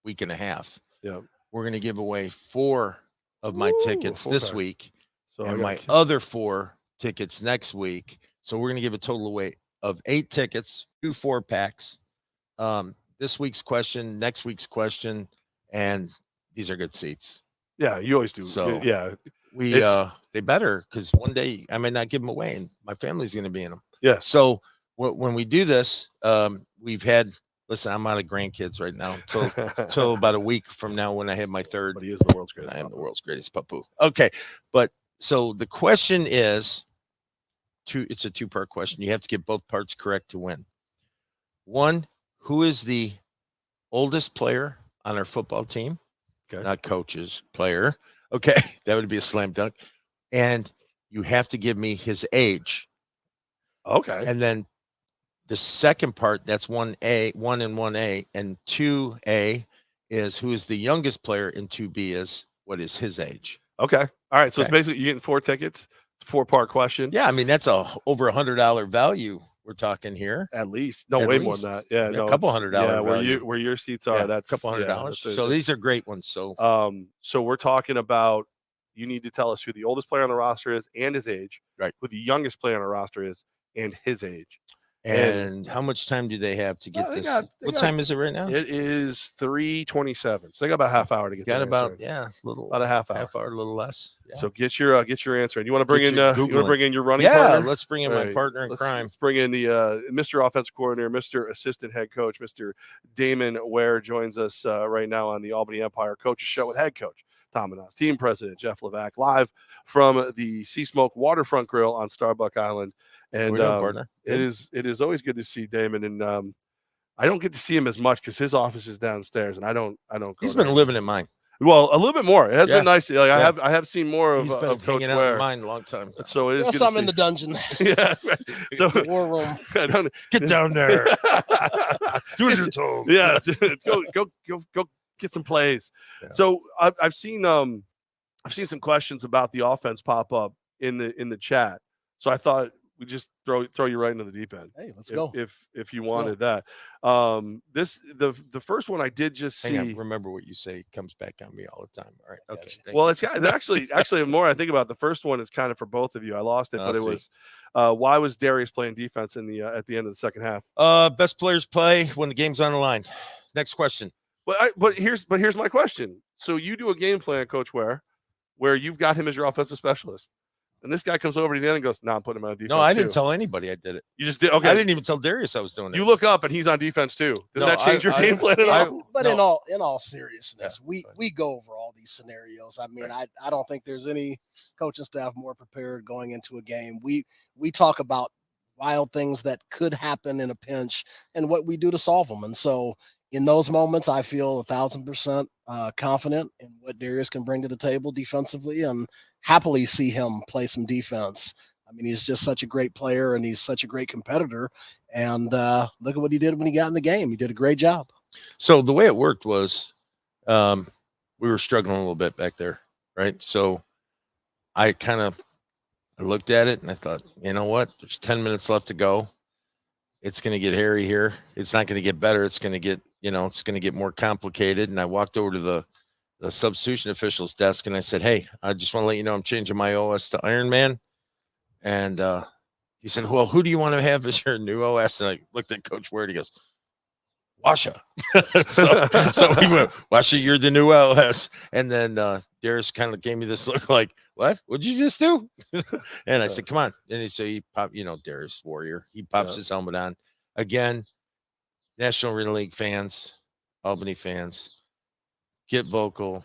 [SPEAKER 2] week and a half, we're going to give away 4 of my tickets this week, and my other 4 tickets next week. So we're going to give a total away of 8 tickets, 2 4-packs. This week's question, next week's question, and these are good seats.
[SPEAKER 1] Yeah, you always do.
[SPEAKER 2] So
[SPEAKER 1] yeah,
[SPEAKER 2] they better, because one day I may not give them away, and my family's going to be in them.
[SPEAKER 1] Yeah.
[SPEAKER 2] So when we do this, we've had. Listen, I'm out of grandkids right now until about a week from now when I have my third.
[SPEAKER 1] But he is the world's greatest.
[SPEAKER 2] I am the world's greatest papu. Okay, but so the question is, it's a 2-part question. You have to get both parts correct to win. 1, who is the oldest player on our football team?
[SPEAKER 1] Okay.
[SPEAKER 2] Not coaches, player. Okay, that would be a slam dunk. And you have to give me his age.
[SPEAKER 1] Okay.
[SPEAKER 2] And then the second part, that's 1A, 1 and 1A, and 2A is who is the youngest player, and 2B is what is his age.
[SPEAKER 1] Okay. All right. So it's basically you're getting 4 tickets. It's a 4-part question.
[SPEAKER 2] Yeah, I mean that's over $100 value we're talking here.
[SPEAKER 1] At least. No, way more than that. Yeah, no,
[SPEAKER 2] a couple $100.
[SPEAKER 1] Yeah, where your seats are, that's
[SPEAKER 2] a couple $100. So these are great ones. So
[SPEAKER 1] so we're talking about, you need to tell us who the oldest player on the roster is and his age,
[SPEAKER 2] right?
[SPEAKER 1] Who the youngest player on the roster is and his age.
[SPEAKER 2] And how much time do they have to get this? What time is it right now?
[SPEAKER 1] It is 3:27. So they got about a half hour to get.
[SPEAKER 2] Got about
[SPEAKER 1] about a half hour,
[SPEAKER 2] a little less. Yeah.
[SPEAKER 1] So get your answer. And you want to bring in your running partner?
[SPEAKER 2] Yeah, let's bring in my partner in crime.
[SPEAKER 1] Let's bring in the Mr. Offensive Coordinator, Mr. Assistant Head Coach, Mr. Damon Ware joins us right now on the Albany Empire Coaches Show with Head Coach Tom Menas, Team President Jeff Levack, live from the Sea Smoke Waterfront Grill on Starbuck Island. And it is always good to see Damon, and I don't get to see him as much because his office is downstairs, and I don't.
[SPEAKER 2] He's been living in mine.
[SPEAKER 1] Well, a little bit more. It has been nice. Like I have seen more of Coach Ware.
[SPEAKER 2] In mine a long time.
[SPEAKER 1] So it is.
[SPEAKER 3] Yes, I'm in the dungeon.
[SPEAKER 1] Yeah. So
[SPEAKER 3] war room.
[SPEAKER 1] I don't
[SPEAKER 2] get down there. Do as you're told.
[SPEAKER 1] Yeah. Go get some plays. Yeah. So I've seen some questions about the offense pop up in the chat. So I thought we just throw you right into the deep end.
[SPEAKER 3] Hey, let's go.
[SPEAKER 1] If you wanted that. The first one I did just see.
[SPEAKER 2] Hang on, remember what you say comes back on me all the time. All right. Okay.
[SPEAKER 1] Well, it's actually the more I think about it, the first one is kind of for both of you. I lost it, but it was why was Darius playing defense in the at the end of the second half?
[SPEAKER 2] Best players play when the game's on the line. Next question.
[SPEAKER 1] But here's my question. So you do a game plan, Coach Ware, where you've got him as your offensive specialist. And this guy comes over to the end and goes, "No, I'm putting him on defense."
[SPEAKER 2] No, I didn't tell anybody I did it.
[SPEAKER 1] You just did. Okay,
[SPEAKER 2] I didn't even tell Darius I was doing it.
[SPEAKER 1] You look up and he's on defense too. Does that change your game plan at all?
[SPEAKER 3] But in all seriousness, we go over all these scenarios. I mean, I don't think there's any coaching staff more prepared going into a game. We talk about wild things that could happen in a pinch and what we do to solve them. And so in those moments, I feel 1,000% confident in what Darius can bring to the table defensively, and happily see him play some defense. I mean, he's just such a great player, and he's such a great competitor. And look at what he did when he got in the game. He did a great job.
[SPEAKER 2] So the way it worked was we were struggling a little bit back there, right? So I looked at it, and I thought, you know what? There's 10 minutes left to go. It's going to get hairy here. It's not going to get better. It's going to get, it's going to get more complicated. And I walked over to the the substitution official's desk, and I said, "Hey, I just want to let you know I'm changing my OS to Iron Man." And he said, "Well, who do you want to have as your new OS?" And I looked at Coach Ware. He goes, "Washa." so he went, "Washa, you're the new OS." And then Darius kind of gave me this look like, "What? What'd you just do?" And I said, "Come on." And he popped, Darius Warrior. He pops his helmet on again. National Arena League fans, Albany fans, get vocal.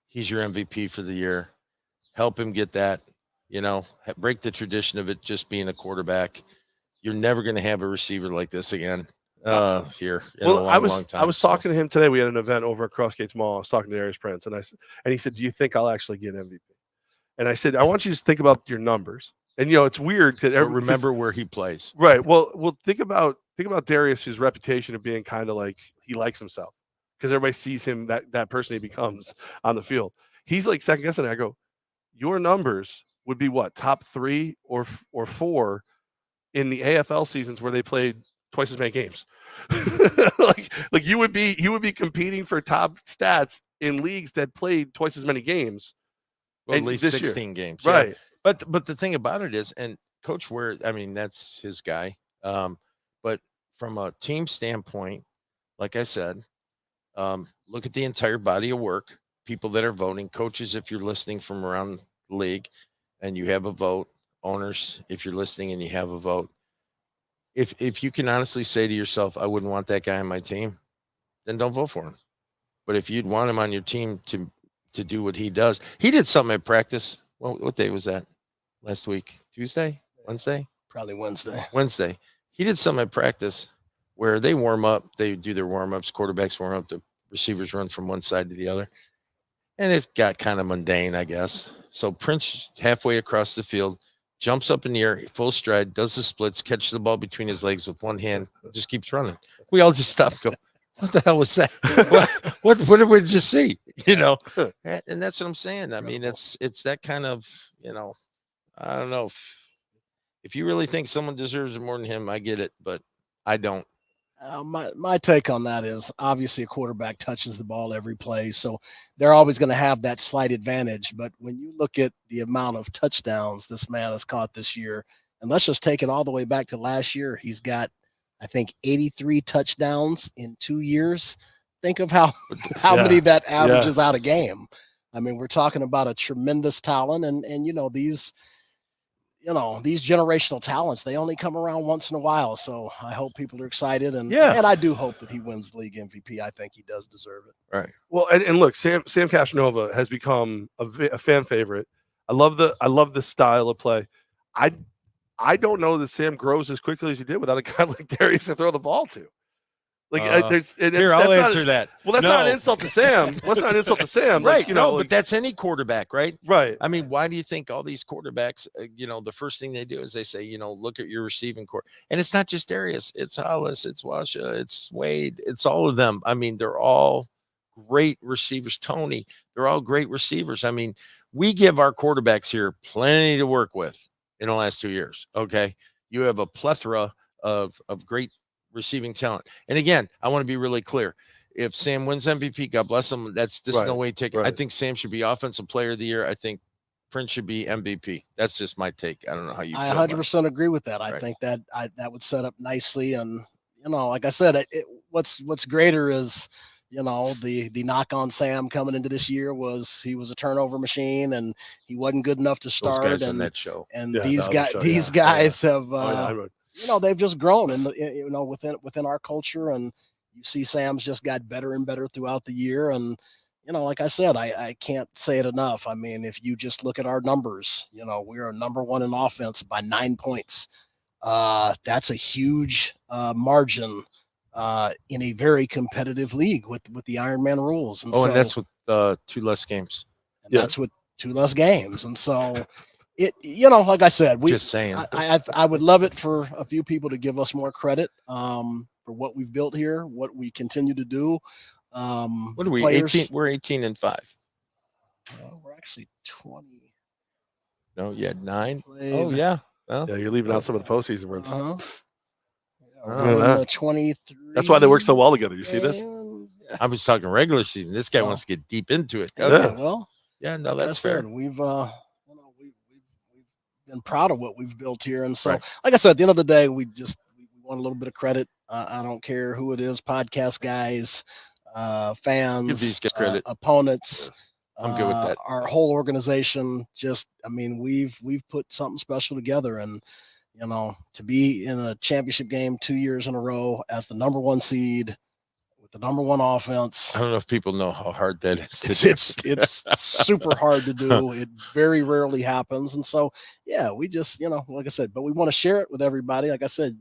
[SPEAKER 2] He's your MVP for the year. Help him get that. Break the tradition of it just being a quarterback. You're never going to have a receiver like this again here in a long time.
[SPEAKER 1] I was talking to him today. We had an event over at Crossgates Mall. I was talking to Darius Prince, and he said, "Do you think I'll actually get MVP?" And I said, "I want you to think about your numbers." And it's weird to
[SPEAKER 2] remember where he plays.
[SPEAKER 1] Right. Well, think about Darius's reputation of being kind of like he likes himself because everybody sees him that person he becomes on the field. He's like second guessing. I go, your numbers would be what, top 3 or 4 in the AFL seasons where they played twice as many games. like you would be competing for top stats in leagues that played twice as many games.
[SPEAKER 2] Well, at least 16 games.
[SPEAKER 1] Right.
[SPEAKER 2] Yeah. But the thing about it is, and Coach Ware, I mean, that's his guy. But from a team standpoint, like I said, look at the entire body of work, people that are voting, coaches, if you're listening from around the league and you have a vote, owners, if you're listening and you have a vote. If you can honestly say to yourself, I wouldn't want that guy on my team, then don't vote for him. But if you'd want him on your team to do what he does, he did something at practice. Well, what day was that? Last week? Tuesday? Wednesday?
[SPEAKER 3] Probably Wednesday.
[SPEAKER 2] Wednesday. He did something at practice where they warm up. They do their warm-ups. Quarterbacks warm up. The receivers run from one side to the other. And it got kind of mundane, I guess. So Prince, halfway across the field, jumps up in the air, full stride, does the splits, catches the ball between his legs with one hand, just keeps running. We all just stop and go, what the hell was that? what did we just see? And that's what I'm saying. I mean, it's that kind of, I don't know. If you really think someone deserves it more than him, I get it, but I don't.
[SPEAKER 3] My take on that is obviously a quarterback touches the ball every play, so they're always going to have that slight advantage. But when you look at the amount of touchdowns this man has caught this year, and let's just take it all the way back to last year, he's got, I think, 83 touchdowns in 2 years. Think of how many that averages out a game. I mean, we're talking about a tremendous talent, and these generational talents, they only come around once in a while. So I hope people are excited. And I do hope that he wins the league MVP. I think he does deserve it.
[SPEAKER 1] Right. Well, and look, Sam Casanova has become a fan favorite. I love the style of play. I don't know that Sam grows as quickly as he did without a guy like Darius to throw the ball to.
[SPEAKER 2] I'll answer that.
[SPEAKER 1] Well, that's not an insult to Sam. That's not an insult to Sam.
[SPEAKER 2] Right. But that's any quarterback, right?
[SPEAKER 1] Right.
[SPEAKER 2] I mean, why do you think all these quarterbacks, the first thing they do is they say, look at your receiving core. And it's not just Darius. It's Hollis. It's Washa. It's Wade. It's all of them. I mean, they're all great receivers. Tony, they're all great receivers. I mean, we give our quarterbacks here plenty to work with in the last 2 years. Okay. You have a plethora of great receiving talent. And again, I want to be really clear. If Sam wins MVP, God bless him. This no way take it. Right. I think Sam should be offensive player of the year. I think Prince should be MVP. That's just my take. I don't know how you feel.
[SPEAKER 3] I 100% agree with that. I think that that would set up nicely. And, like I said, what's greater is, the knock on Sam coming into this year was he was a turnover machine and he wasn't good enough to start.
[SPEAKER 2] Those guys on that show.
[SPEAKER 3] And these guys have, they've just grown within our culture, and you see Sam's just got better and better throughout the year. And, like I said, I can't say it enough. I mean, if you just look at our numbers, we are number 1 in offense by 9 points. That's a huge margin in a very competitive league with the Ironman rules. And
[SPEAKER 2] and that's with 2 less games.
[SPEAKER 3] That's with 2 less games. And so it, like I said,
[SPEAKER 2] just saying,
[SPEAKER 3] I would love it for a few people to give us more credit for what we've built here, what we continue to do.
[SPEAKER 2] What are we? 18? We're 18-5.
[SPEAKER 3] We're actually 20.
[SPEAKER 2] No, you had 9.
[SPEAKER 3] Played.
[SPEAKER 2] Oh yeah. Well,
[SPEAKER 1] yeah, you're leaving out some of the postseason wins.
[SPEAKER 3] 23.
[SPEAKER 1] That's why they work so well together. You see this?
[SPEAKER 3] Yeah,
[SPEAKER 2] I was talking regular season. This guy
[SPEAKER 3] Oh.
[SPEAKER 2] wants to get deep into it.
[SPEAKER 3] Okay,
[SPEAKER 2] Okay.
[SPEAKER 3] well,
[SPEAKER 2] Yeah, no,
[SPEAKER 3] like I
[SPEAKER 2] that's fair.
[SPEAKER 3] said, we've been proud of what we've built here, and so,
[SPEAKER 2] Right.
[SPEAKER 3] like I said, at the end of the day, we want a little bit of credit. I don't care who it is, podcast guys, fans,
[SPEAKER 2] Give these guys credit.
[SPEAKER 3] opponents.
[SPEAKER 2] I'm good with that.
[SPEAKER 3] Our whole organization, we've put something special together, and to be in a championship game 2 years in a row as the number 1 seed with the number 1 offense.
[SPEAKER 2] I don't know if people know how hard that is to do.
[SPEAKER 3] It's super hard to do. It very rarely happens. And so, yeah, we just, like I said, but we want to share it with everybody. Like I said,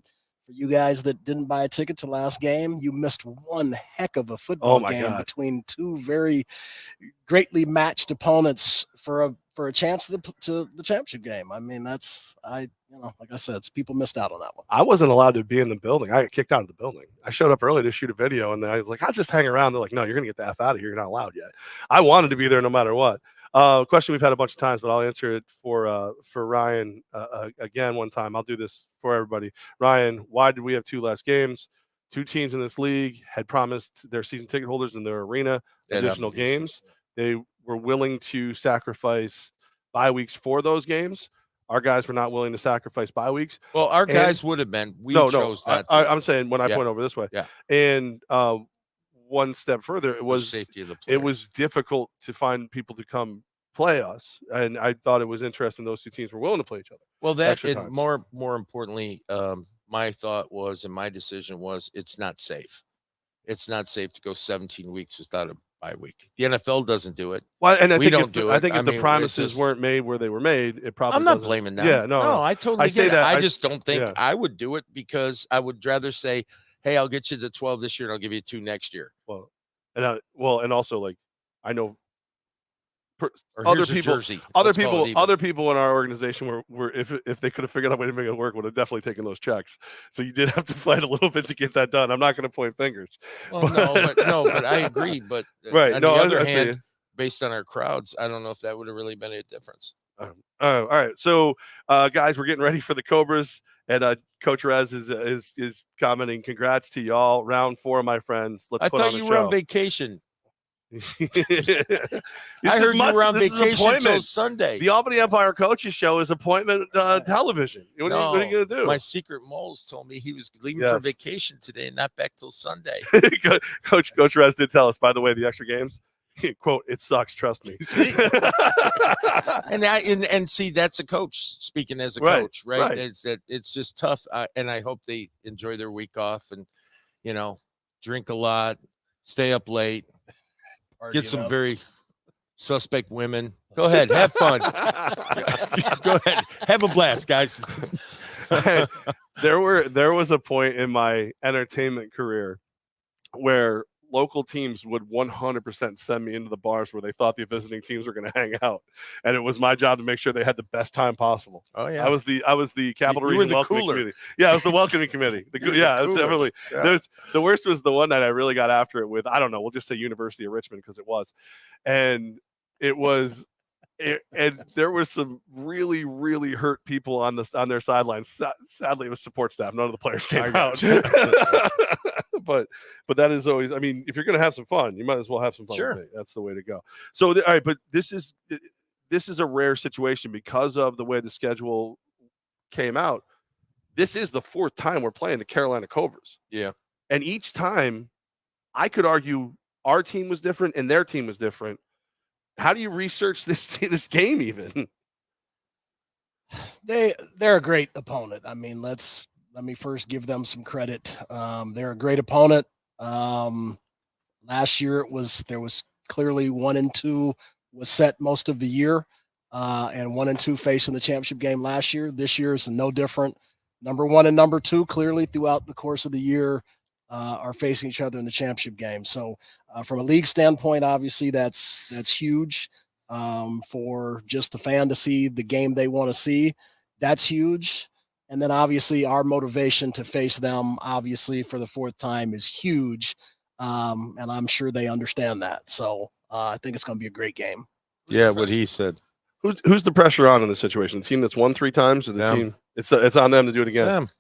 [SPEAKER 3] for you guys that didn't buy a ticket to last game, you missed one heck of a football game between two very greatly matched opponents for a chance to the championship game. I mean, like I said, people missed out on that one.
[SPEAKER 1] I wasn't allowed to be in the building. I got kicked out of the building. I showed up early to shoot a video, and then I was like, I'll just hang around. They're like, no, you're going to get the F out of here. You're not allowed yet. I wanted to be there no matter what. Question we've had a bunch of times, but I'll answer it for Ryan again one time. I'll do this for everybody. Ryan, why did we have 2 less games? 2 teams in this league had promised their season ticket holders in their arena additional games. They were willing to sacrifice bye weeks for those games. Our guys were not willing to sacrifice bye weeks.
[SPEAKER 2] Well, our guys would have been. We chose not to.
[SPEAKER 1] I'm saying when I point over this way.
[SPEAKER 2] Yeah.
[SPEAKER 1] And one step further, it was
[SPEAKER 2] safety of the player.
[SPEAKER 1] It was difficult to find people to come play us, and I thought it was interesting those 2 teams were willing to play each other.
[SPEAKER 2] Well, that and more importantly, my thought was, and my decision was, it's not safe. It's not safe to go 17 weeks without a bye week. The NFL doesn't do it.
[SPEAKER 1] Well, and I
[SPEAKER 2] we
[SPEAKER 1] think
[SPEAKER 2] don't do it.
[SPEAKER 1] I think if the promises weren't made where they were made, it probably.
[SPEAKER 2] I'm not blaming them.
[SPEAKER 1] Yeah, no,
[SPEAKER 2] I totally
[SPEAKER 1] say
[SPEAKER 2] get
[SPEAKER 1] that.
[SPEAKER 2] it. I just don't think I would do it, because I would rather say, hey, I'll get you the 12 this year and I'll give you 2 next year.
[SPEAKER 1] Well, and also, like, I know
[SPEAKER 2] other
[SPEAKER 1] people in our organization were if they could have figured out a way to make it work, would have definitely taken those checks. So you did have to fight a little bit to get that done. I'm not going to point fingers.
[SPEAKER 2] Well, but I agree. But
[SPEAKER 1] right.
[SPEAKER 2] On the other hand, based on our crowds, I don't know if that would have really been a difference.
[SPEAKER 1] All right. So, guys, we're getting ready for the Cobras, and Coach Prez is commenting. Congrats to y'all. Round 4, my friends.
[SPEAKER 2] I thought you were on vacation. I heard you were on vacation until Sunday.
[SPEAKER 1] The Albany Empire Coaches Show is appointment television. What are you going to do?
[SPEAKER 2] My secret moles told me he was leaving for vacation today and not back till Sunday.
[SPEAKER 1] Coach Prez did tell us, by the way, the extra games. Quote, it sucks, trust me.
[SPEAKER 2] and see, that's a coach speaking as a coach, right? It's just tough, and I hope they enjoy their week off and drink a lot, stay up late, get some very suspect women. Go ahead, have fun. Go ahead, have a blast, guys.
[SPEAKER 1] There was a point in my entertainment career where local teams would 100% send me into the bars where they thought the visiting teams were going to hang out, and it was my job to make sure they had the best time possible.
[SPEAKER 2] Oh yeah,
[SPEAKER 1] I was the Capital Region welcoming committee. Yeah, I was the welcoming committee. Yeah, it's definitely. Yeah. The worst was the one night I really got after it with, I don't know, we'll just say University of Richmond because it was, and it was. And there were some really, really hurt people on their sidelines. Sadly, it was support staff. None of the players came out. But that is always. I mean, if you're going to have some fun, you might as well have some fun.
[SPEAKER 2] Sure,
[SPEAKER 1] with it. That's the way to go. So, all right, but this is a rare situation because of the way the schedule came out. This is the 4th time we're playing the Carolina Cobras.
[SPEAKER 2] Yeah,
[SPEAKER 1] and each time, I could argue our team was different and their team was different. How do you research this game even?
[SPEAKER 3] They're a great opponent. I mean, let me first give them some credit. They're a great opponent. Last year there was clearly 1 and 2 was set most of the year, and 1 and 2 facing the championship game last year. This year is no different. Number 1 and number 2 clearly throughout the course of the year are facing each other in the championship game. So from a league standpoint, obviously that's huge for just the fan to see the game they want to see. That's huge. And then obviously our motivation to face them, obviously for the 4th time, is huge. And I'm sure they understand that. So I think it's going to be a great game.
[SPEAKER 2] Yeah, what he said.
[SPEAKER 1] Who's the pressure on in this situation? The team that's won 3 times, or the team? It's on them to do it again.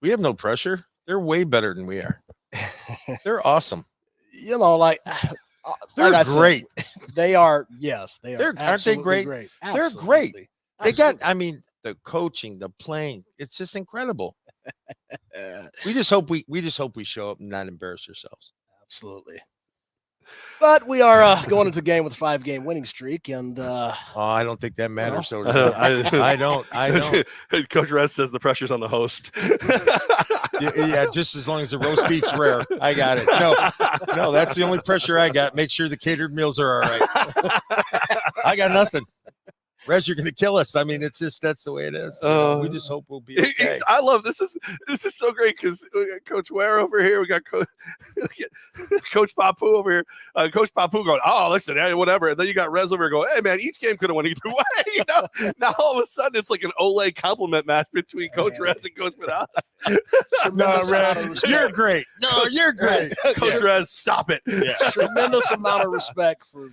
[SPEAKER 2] We have no pressure. They're way better than we are. They're awesome.
[SPEAKER 3] you know, like
[SPEAKER 2] They're
[SPEAKER 3] like I said,
[SPEAKER 2] great.
[SPEAKER 3] they are. Yes, they are.
[SPEAKER 2] Aren't they
[SPEAKER 3] absolutely
[SPEAKER 2] great?
[SPEAKER 3] Absolutely.
[SPEAKER 2] They're great. They got,
[SPEAKER 3] Absolutely.
[SPEAKER 2] I mean, the coaching, the playing, it's just incredible. We just hope we show up and not embarrass ourselves.
[SPEAKER 3] Absolutely. But we are going into the game with a 5-game winning streak, and
[SPEAKER 2] I don't think that matters. So
[SPEAKER 1] I
[SPEAKER 2] don't.
[SPEAKER 1] Coach Rez says the pressure's on the host.
[SPEAKER 2] Yeah, just as long as the roast beef's rare, I got it. No, that's the only pressure I got. Make sure the catered meals are all right. I got nothing. Rez, you're going to kill us. I mean, it's just that's the way it is. We just hope we'll be okay.
[SPEAKER 1] I love this. Is so great because we got Coach Ware over here. We got Coach Papu over here. Coach Papu going, oh, listen, hey, whatever. And then you got Rez over here going, hey, man, each game could have went either way. You know, now all of a sudden it's like an Olay compliment match between Coach Rez and Coach Menas.
[SPEAKER 2] No, Rez, you're great. No, you're great.
[SPEAKER 1] Coach Rez, stop it.
[SPEAKER 3] Yeah. Tremendous amount of respect for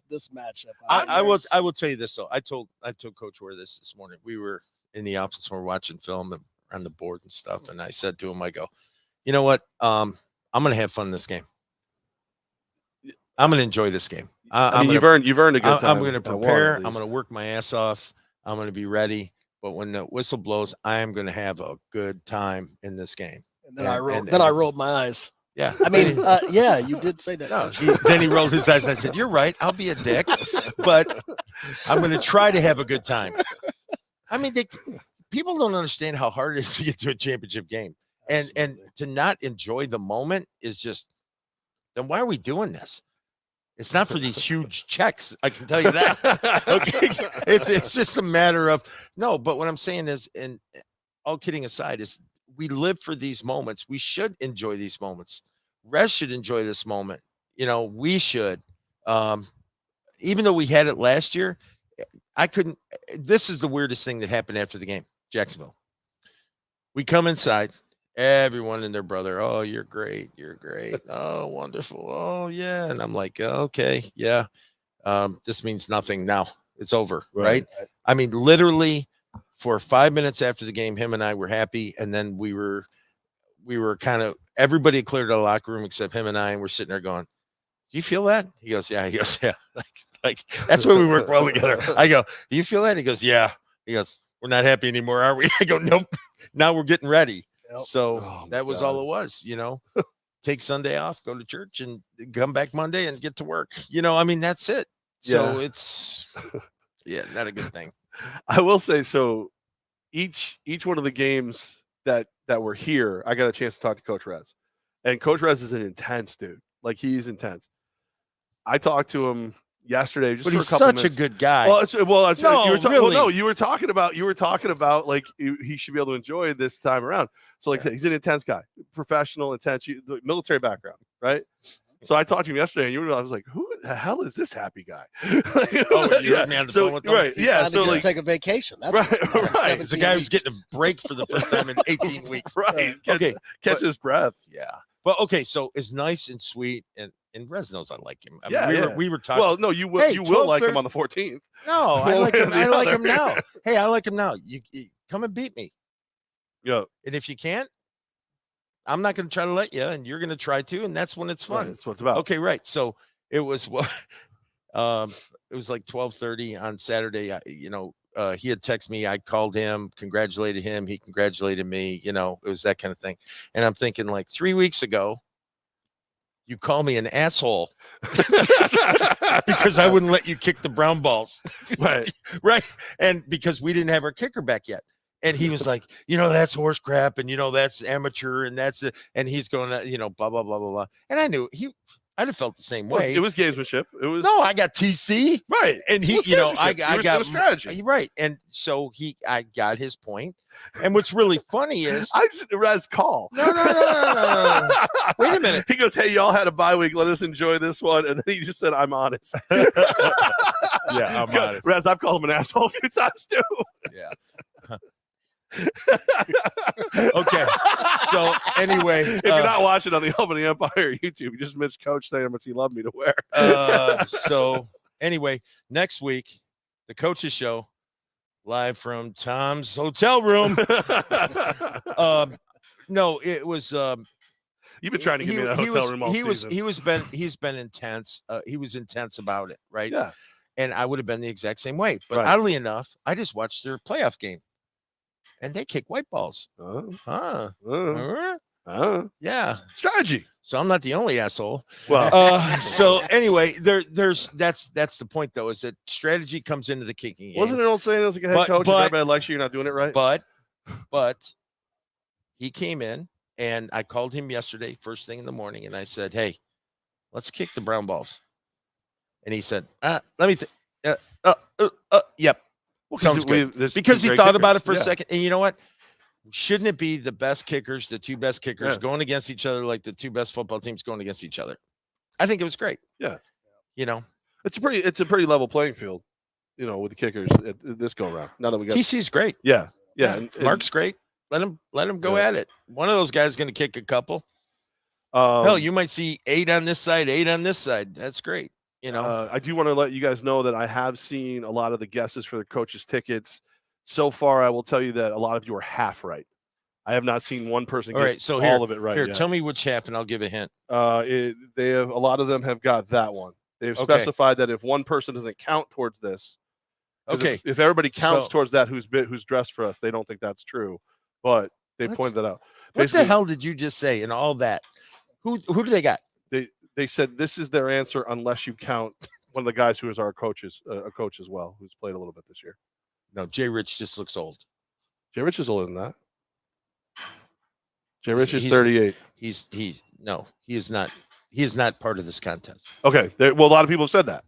[SPEAKER 3] this matchup.
[SPEAKER 2] I will tell you this though. I told Coach Ware this morning. We were in the office, we're watching film and on the board and stuff, and I said to him, I go, you know what? I'm gonna have fun this game. I'm gonna enjoy this game.
[SPEAKER 1] You've earned a good time.
[SPEAKER 2] I'm gonna prepare. I'm gonna work my ass off. I'm gonna be ready. But when the whistle blows, I am gonna have a good time in this game.
[SPEAKER 3] And then I rolled my eyes.
[SPEAKER 2] Yeah.
[SPEAKER 3] I mean, yeah, you did say that.
[SPEAKER 2] No, then he rolled his eyes and I said, you're right. I'll be a dick, but I'm going to try to have a good time. I mean, people don't understand how hard it is to get to a championship game. And to not enjoy the moment is just, then why are we doing this? It's not for these huge checks. I can tell you that. Okay. It's just a matter of, no, but what I'm saying is, and all kidding aside, is we live for these moments. We should enjoy these moments. Rez should enjoy this moment. You know, we should. Even though we had it last year, I couldn't. This is the weirdest thing that happened after the game, Jacksonville. We come inside, everyone and their brother. Oh, you're great. You're great. Oh, wonderful. Oh, yeah. And I'm like, okay, yeah. This means nothing now. It's over, right? I mean, literally. For 5 minutes after the game, him and I were happy, and then we were kind of everybody cleared the locker room except him and I, and we're sitting there going, "Do you feel that?" He goes, "Yeah." He goes, "Yeah." Like that's why we work well together. I go, "Do you feel that?" He goes, "Yeah." He goes, "We're not happy anymore, are we?" I go, "Nope." Now we're getting ready. Yep. So that was all it was, you know. Take Sunday off, go to church, and come back Monday and get to work. You know, I mean, that's it. So it's not a good thing.
[SPEAKER 1] I will say so. Each one of the games that were here, I got a chance to talk to Coach Rez, and Coach Rez is an intense dude. Like he's intense. I talked to him yesterday, just
[SPEAKER 2] but
[SPEAKER 1] for
[SPEAKER 2] he's
[SPEAKER 1] a couple
[SPEAKER 2] such
[SPEAKER 1] minutes.
[SPEAKER 2] a good guy.
[SPEAKER 1] You were talking about like he should be able to enjoy this time around. So like I said, he's an intense guy, professional, intense, military background, right? So I talked to him yesterday, and I was like, "Who the hell is this happy guy?"
[SPEAKER 2] You heard me on the phone with them?
[SPEAKER 1] Right, yeah. So like,
[SPEAKER 3] take a vacation. That's
[SPEAKER 1] right.
[SPEAKER 2] It's a guy who's getting a break for the first time in 18 weeks.
[SPEAKER 1] Right. Catch his breath.
[SPEAKER 2] Yeah. But okay, so it's nice and sweet, and Rez knows I like him. I mean, we were talking.
[SPEAKER 1] Well, no, you will. You will like him on the 14th.
[SPEAKER 2] No, I like him. I like him now. Hey, I like him now. You come and beat me.
[SPEAKER 1] Yeah.
[SPEAKER 2] And if you can't, I'm not going to try to let you, and you're going to try to, and that's when it's fun.
[SPEAKER 1] Right, that's what it's about.
[SPEAKER 2] Okay, right. So it was like 12:30 on Saturday. He had texted me. I called him, congratulated him. He congratulated me. You know, it was that kind of thing. And I'm thinking, like 3 weeks ago, you call me an asshole because I wouldn't let you kick the brown balls.
[SPEAKER 1] Right.
[SPEAKER 2] Right. And because we didn't have our kicker back yet. And he was like, that's horse crap. And, that's amateur. And that's it. And he's going, blah, blah, blah, blah, blah. And I knew I'd have felt the same way.
[SPEAKER 1] It was gamesmanship.
[SPEAKER 2] No, I got TC.
[SPEAKER 1] Right.
[SPEAKER 2] And he, I got
[SPEAKER 1] strategy.
[SPEAKER 2] Right. And so I got his point. And what's really funny is
[SPEAKER 1] I just Rez call.
[SPEAKER 2] No. Wait a minute.
[SPEAKER 1] He goes, "Hey, y'all had a bye week. Let us enjoy this one." And then he just said, "I'm honest."
[SPEAKER 2] Yeah, I'm honest.
[SPEAKER 1] Rez, I've called him an asshole a few times too.
[SPEAKER 2] Yeah. Okay. So anyway,
[SPEAKER 1] if you're not watching on the Albany Empire YouTube, you just missed Coach saying how much he loved me to wear.
[SPEAKER 2] So anyway, next week, the coaches show live from Tom's hotel room. No, it was
[SPEAKER 1] You've been trying to get me in that hotel room all season.
[SPEAKER 2] He's been intense. He was intense about it, right?
[SPEAKER 1] Yeah.
[SPEAKER 2] And I would have been the exact same way. But
[SPEAKER 1] Right.
[SPEAKER 2] oddly enough, I just watched their playoff game, and they kick white balls. Yeah.
[SPEAKER 1] Strategy.
[SPEAKER 2] So I'm not the only asshole.
[SPEAKER 1] Well,
[SPEAKER 2] So anyway, that's the point though, is that strategy comes into the kicking game.
[SPEAKER 1] wasn't it old saying as a head coach, if everybody likes you, you're not doing it right?
[SPEAKER 2] But he came in, and I called him yesterday, first thing in the morning, and I said, "Hey, let's kick the brown balls." And he said, "Let me yep."
[SPEAKER 1] Well,
[SPEAKER 2] Sounds good. Because he thought about it for a second. And you know what? Shouldn't it be the best kickers, the two best kickers going against each other, like the two best football teams going against each other? I think it was great.
[SPEAKER 1] Yeah.
[SPEAKER 2] You know,
[SPEAKER 1] it's a pretty level playing field, you know, with the kickers at this go around. Now that we got
[SPEAKER 2] TC's great.
[SPEAKER 1] Yeah. And
[SPEAKER 2] Mark's great. Let him go at it. One of those guys is going to kick a couple. Hell, you might see 8 on this side, 8 on this side. That's great. You know,
[SPEAKER 1] I do want to let you guys know that I have seen a lot of the guesses for the coaches' tickets. So far, I will tell you that a lot of you are half right. I have not seen one person get all of it right.
[SPEAKER 2] Here, tell me which half, and I'll give a hint.
[SPEAKER 1] They have a lot of them have got that one. They've specified that if one person doesn't count towards this, if everybody counts towards that, who's dressed for us, they don't think that's true. But they pointed that out.
[SPEAKER 2] What the hell did you just say? And all that? Who do they got?
[SPEAKER 1] They said this is their answer unless you count one of the guys who is our coaches, a coach as well, who's played a little bit this year.
[SPEAKER 2] No, Jay Rich just looks old.
[SPEAKER 1] Jay Rich is older than that. Jay Rich is 38.
[SPEAKER 2] He is not. He is not part of this contest.
[SPEAKER 1] Okay. Well, a lot of people have said that.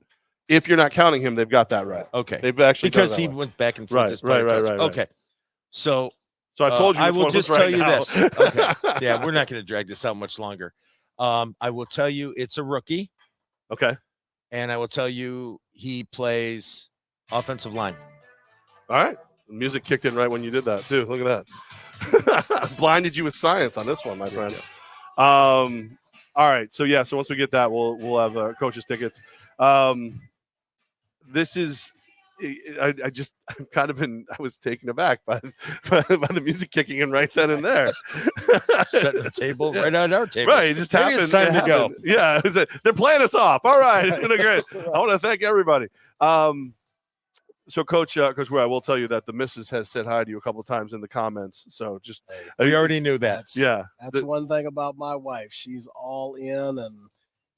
[SPEAKER 1] If you're not counting him, they've got that right.
[SPEAKER 2] Okay.
[SPEAKER 1] They've actually
[SPEAKER 2] because he went back and forth.
[SPEAKER 1] Right.
[SPEAKER 2] Okay. So
[SPEAKER 1] I told you.
[SPEAKER 2] I will just tell you
[SPEAKER 1] now.
[SPEAKER 2] this. Okay. Yeah, we're not going to drag this out much longer. I will tell you it's a rookie.
[SPEAKER 1] Okay.
[SPEAKER 2] And I will tell you he plays offensive line.
[SPEAKER 1] All right. The music kicked in right when you did that too. Look at that. Blinded you with science on this one, my friend. All right. So once we get that, we'll have coaches' tickets. This is. I was taken aback by the music kicking in right then and there.
[SPEAKER 2] Setting the table right on our table.
[SPEAKER 1] Right, it just happened.
[SPEAKER 2] It's time to go.
[SPEAKER 1] Yeah, they're playing us off. All right, it's been great. I want to thank everybody. So Coach Ware, I will tell you that the missus has said hi to you a couple of times in the comments. So just
[SPEAKER 2] we already knew that.
[SPEAKER 3] That's one thing about my wife. She's all in and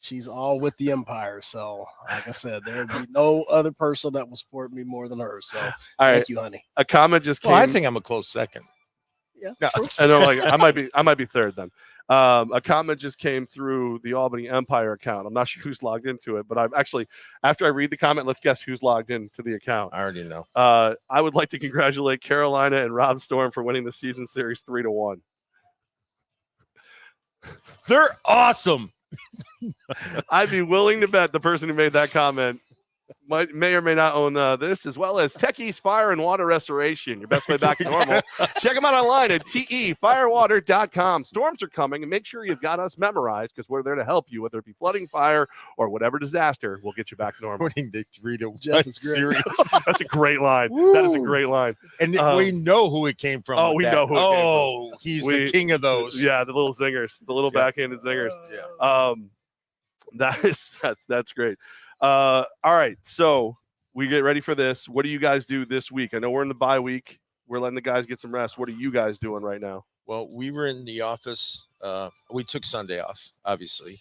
[SPEAKER 3] she's all with the Empire. So, like I said, there would be no other person that will support me more than her. So, thank you, honey.
[SPEAKER 1] A comment just came.
[SPEAKER 2] Well, I think I'm a close second.
[SPEAKER 3] Yeah.
[SPEAKER 1] No, I know, I might be third then. A comment just came through the Albany Empire account. I'm not sure who's logged into it, but I'm actually, after I read the comment, let's guess who's logged into the account.
[SPEAKER 2] I already know.
[SPEAKER 1] I would like to congratulate Carolina and Rob Storm for winning the season series 3-1.
[SPEAKER 2] They're awesome.
[SPEAKER 1] I'd be willing to bet the person who made that comment may or may not own this, as well as Techie's Fire and Water Restoration. Your best way back to normal. Check them out online at tefirewater.com. Storms are coming, and make sure you've got us memorized because we're there to help you, whether it be flooding, fire, or whatever disaster. We'll get you back to normal.
[SPEAKER 2] Winning the 3-1 series.
[SPEAKER 1] That's a great line. Woo. That is a great line.
[SPEAKER 2] And we know who it came from.
[SPEAKER 1] Oh, we know who it came from.
[SPEAKER 2] He's the king of those.
[SPEAKER 1] Yeah, the little zingers, the little backhanded zingers. That's great. All right, so we get ready for this. What do you guys do this week? I know we're in the bye week. We're letting the guys get some rest. What are you guys doing right now?
[SPEAKER 2] Well, we were in the office. We took Sunday off, obviously.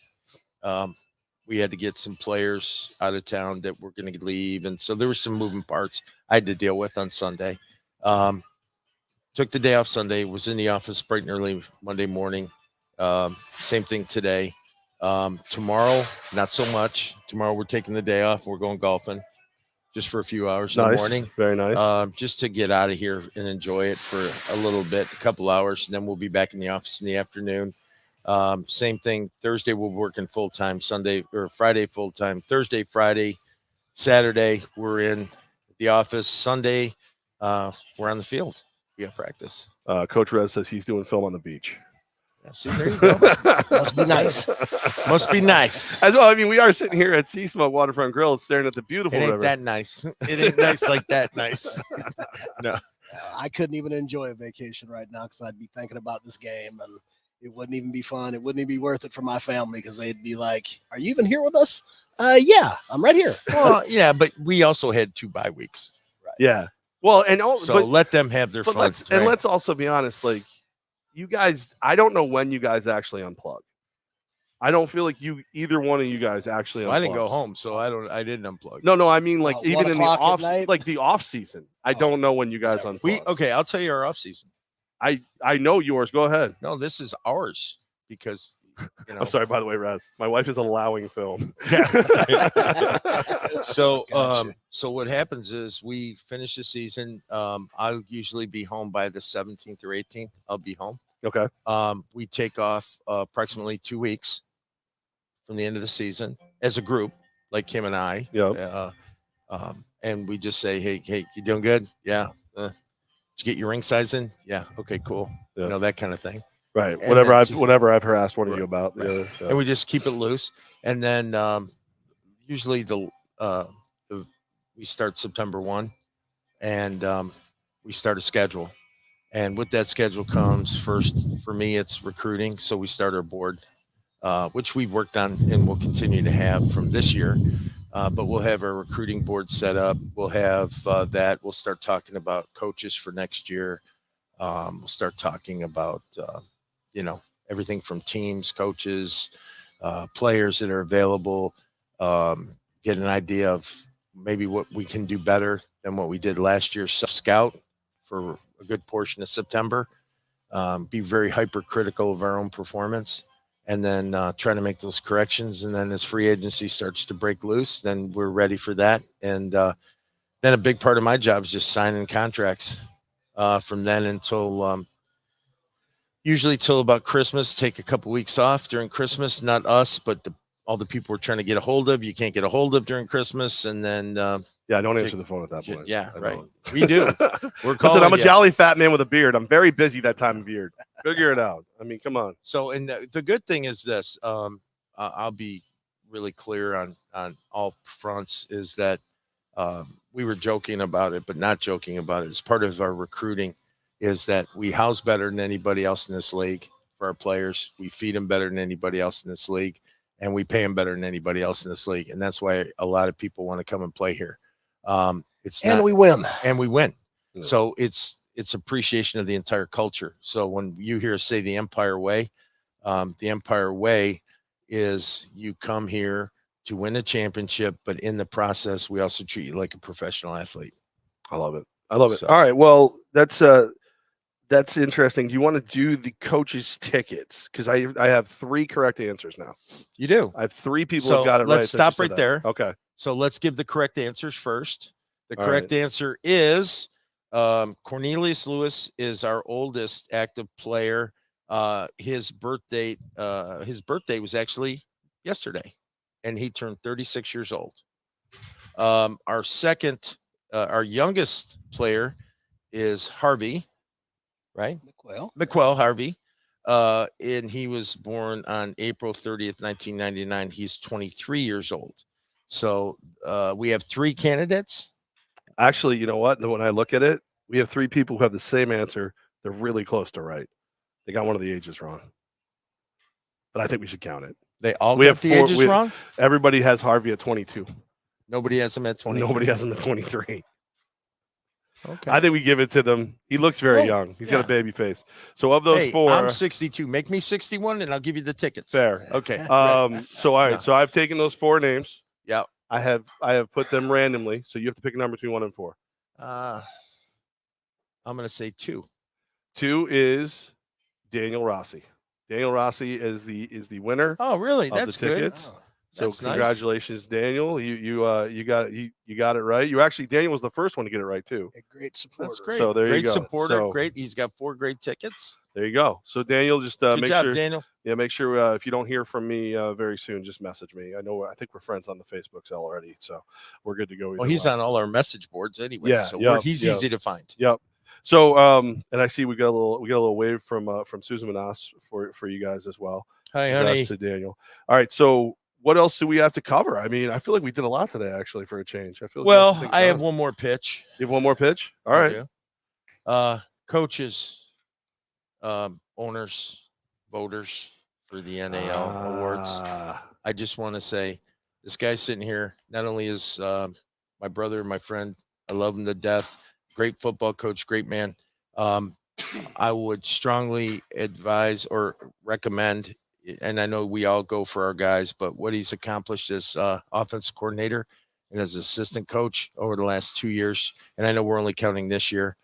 [SPEAKER 2] We had to get some players out of town that were going to leave, and so there were some moving parts I had to deal with on Sunday. Took the day off Sunday, was in the office bright and early Monday morning. Same thing today. Tomorrow, not so much. Tomorrow we're taking the day off. We're going golfing just for a few hours in the morning.
[SPEAKER 1] Very nice.
[SPEAKER 2] Just to get out of here and enjoy it for a little bit, a couple hours, and then we'll be back in the office in the afternoon. Same thing. Thursday we're working full time. Friday full time. Thursday, Friday, Saturday we're in the office. Sunday we're on the field. We have practice.
[SPEAKER 1] Coach Rez says he's doing film on the beach.
[SPEAKER 2] See, there you go. Must be nice. Must be nice.
[SPEAKER 1] As well, I mean, we are sitting here at Sea Smoke Waterfront Grill, staring at the beautiful river.
[SPEAKER 2] It ain't that nice. It ain't nice like that nice. No.
[SPEAKER 3] I couldn't even enjoy a vacation right now because I'd be thinking about this game. And it wouldn't even be fun. It wouldn't even be worth it for my family because they'd be like, "Are you even here with us?" Yeah, I'm right here.
[SPEAKER 2] Well, yeah, but we also had 2 bye weeks.
[SPEAKER 1] Yeah. Well, and
[SPEAKER 2] So let them have their fun.
[SPEAKER 1] Let's also be honest. Like, you guys, I don't know when you guys actually unplug. I don't feel like either one of you guys actually unplugged.
[SPEAKER 2] I didn't go home, so I didn't unplug.
[SPEAKER 1] No, I mean, like, even in the
[SPEAKER 3] 1 o'clock
[SPEAKER 1] off,
[SPEAKER 3] at night?
[SPEAKER 1] like the off season. I don't know when you guys unplug.
[SPEAKER 2] Okay, I'll tell you our off season.
[SPEAKER 1] I know yours. Go ahead.
[SPEAKER 2] No, this is ours because
[SPEAKER 1] I'm sorry, by the way, Rez. My wife is allowing film.
[SPEAKER 2] So
[SPEAKER 3] Gotcha.
[SPEAKER 2] so what happens is we finish the season. I'll usually be home by the 17th or 18th. I'll be home.
[SPEAKER 1] Okay.
[SPEAKER 2] We take off approximately 2 weeks from the end of the season as a group, like Kim and I.
[SPEAKER 1] Yeah.
[SPEAKER 2] And we just say, hey, you doing good? Yeah. Did you get your ring size in? Yeah. Okay, cool.
[SPEAKER 1] Yeah.
[SPEAKER 2] You know, that kind of thing.
[SPEAKER 1] Right.
[SPEAKER 2] And
[SPEAKER 1] Whatever I've harassed one of you about.
[SPEAKER 2] Right.
[SPEAKER 1] Yeah.
[SPEAKER 2] And we just keep it loose. And then usually we start September 1 and we start a schedule. And with that schedule comes first, for me, it's recruiting. So we start our board, which we've worked on and will continue to have from this year. But we'll have our recruiting board set up. We'll have that. We'll start talking about coaches for next year. We'll start talking about, everything from teams, coaches, players that are available, get an idea of maybe what we can do better than what we did last year. Scout for a good portion of September, be very hypercritical of our own performance, and then try to make those corrections. And then as free agency starts to break loose, then we're ready for that. And then a big part of my job is just signing contracts from then until usually till about Christmas. Take a couple weeks off during Christmas, not us, but all the people we're trying to get a hold of, you can't get a hold of during Christmas. And then
[SPEAKER 1] yeah, don't answer the phone at that point.
[SPEAKER 2] Yeah,
[SPEAKER 1] I
[SPEAKER 2] right.
[SPEAKER 1] don't.
[SPEAKER 2] We do. We're calling.
[SPEAKER 1] Listen, I'm a jolly fat man with a beard. I'm very busy that time of year. Figure it out. I mean, come on.
[SPEAKER 2] So, and the good thing is this, I'll be really clear on all fronts, is that we were joking about it, but not joking about it. It's part of our recruiting, is that we house better than anybody else in this league for our players. We feed them better than anybody else in this league, and we pay them better than anybody else in this league. And that's why a lot of people want to come and play here.
[SPEAKER 3] We win.
[SPEAKER 2] And we win.
[SPEAKER 1] Yeah.
[SPEAKER 2] So it's appreciation of the entire culture. So when you hear us say the Empire Way is you come here to win a championship, but in the process, we also treat you like a professional athlete.
[SPEAKER 1] I love it. All
[SPEAKER 2] So-
[SPEAKER 1] right. Well, that's interesting. Do you want to do the coaches' tickets? Because I have 3 correct answers now.
[SPEAKER 2] You do.
[SPEAKER 1] I have 3 people
[SPEAKER 2] So
[SPEAKER 1] who got it right.
[SPEAKER 2] let's
[SPEAKER 1] since you
[SPEAKER 2] stop
[SPEAKER 1] said
[SPEAKER 2] right
[SPEAKER 1] that.
[SPEAKER 2] there.
[SPEAKER 1] Okay.
[SPEAKER 2] So let's give the correct answers first. The
[SPEAKER 1] All
[SPEAKER 2] correct answer is Cornelius Lewis is our oldest active player. His birthday was actually yesterday, and he turned 36 years old. Our youngest player is Harvey, right? McQuell Harvey. And he was born on April 30th, 1999. He's 23 years old. So we have 3 candidates.
[SPEAKER 1] Actually, you know what? When I look at it, we have 3 people who have the same answer. They're really close to right. They got one of the ages wrong. But I think we should count it.
[SPEAKER 2] They all
[SPEAKER 1] We
[SPEAKER 2] got
[SPEAKER 1] have
[SPEAKER 2] the
[SPEAKER 1] 4
[SPEAKER 2] ages wrong.
[SPEAKER 1] Everybody has Harvey at 22.
[SPEAKER 2] Nobody has him at 20.
[SPEAKER 1] Nobody has him at 23.
[SPEAKER 2] Okay.
[SPEAKER 1] I think we give it to them. He looks very
[SPEAKER 2] Well,
[SPEAKER 1] young. He's got a baby face. So of those
[SPEAKER 2] Hey,
[SPEAKER 1] 4,
[SPEAKER 2] I'm 62. Make me 61, and I'll give you the tickets.
[SPEAKER 1] fair.
[SPEAKER 2] Okay.
[SPEAKER 1] So all right.
[SPEAKER 2] Yeah.
[SPEAKER 1] So I've taken those 4 names.
[SPEAKER 2] Yeah.
[SPEAKER 1] I have put them randomly. So you have to pick a number between 1 and 4.
[SPEAKER 2] I'm gonna say 2.
[SPEAKER 1] 2 is Daniel Rossi. Daniel Rossi is the winner
[SPEAKER 2] Oh, really?
[SPEAKER 1] of
[SPEAKER 2] That's
[SPEAKER 1] the
[SPEAKER 2] good.
[SPEAKER 1] tickets.
[SPEAKER 3] Oh,
[SPEAKER 1] So
[SPEAKER 2] That's nice.
[SPEAKER 1] congratulations, Daniel. You got it right. Daniel was the first one to get it right too.
[SPEAKER 3] a great supporter.
[SPEAKER 2] That's great.
[SPEAKER 1] So there you
[SPEAKER 2] great
[SPEAKER 1] go.
[SPEAKER 2] supporter.
[SPEAKER 1] So-
[SPEAKER 2] Great. He's got 4 great tickets.
[SPEAKER 1] There you go. So Daniel, just
[SPEAKER 2] Good
[SPEAKER 1] make
[SPEAKER 2] job,
[SPEAKER 1] sure.
[SPEAKER 2] Daniel.
[SPEAKER 1] Yeah, make sure if you don't hear from me very soon, just message me. I think we're friends on the Facebook cell already, so we're good to go.
[SPEAKER 2] Well, he's on all our message boards anyway.
[SPEAKER 1] Yeah,
[SPEAKER 2] So
[SPEAKER 1] yeah,
[SPEAKER 2] he's
[SPEAKER 1] yeah.
[SPEAKER 2] easy to find.
[SPEAKER 1] Yep. So and I see we got a little wave from Susan Menas for you guys as well.
[SPEAKER 2] Hi,
[SPEAKER 1] Congrats
[SPEAKER 2] honey.
[SPEAKER 1] to Daniel. All right. So what else do we have to cover? I mean, I feel like we did a lot today actually for a change. I feel like
[SPEAKER 2] Well,
[SPEAKER 1] things
[SPEAKER 2] I have
[SPEAKER 1] done.
[SPEAKER 2] one more pitch.
[SPEAKER 1] You have one more pitch? All
[SPEAKER 2] I
[SPEAKER 1] right.
[SPEAKER 2] do. Coaches, owners, voters for the NAL awards. I just want to say this guy sitting here not only is my brother, my friend, I love him to death, great football coach, great man. I would strongly advise or recommend, and I know we all go for our guys, but what he's accomplished as offensive coordinator and as assistant coach over the last 2 years, and I know we're only counting this year,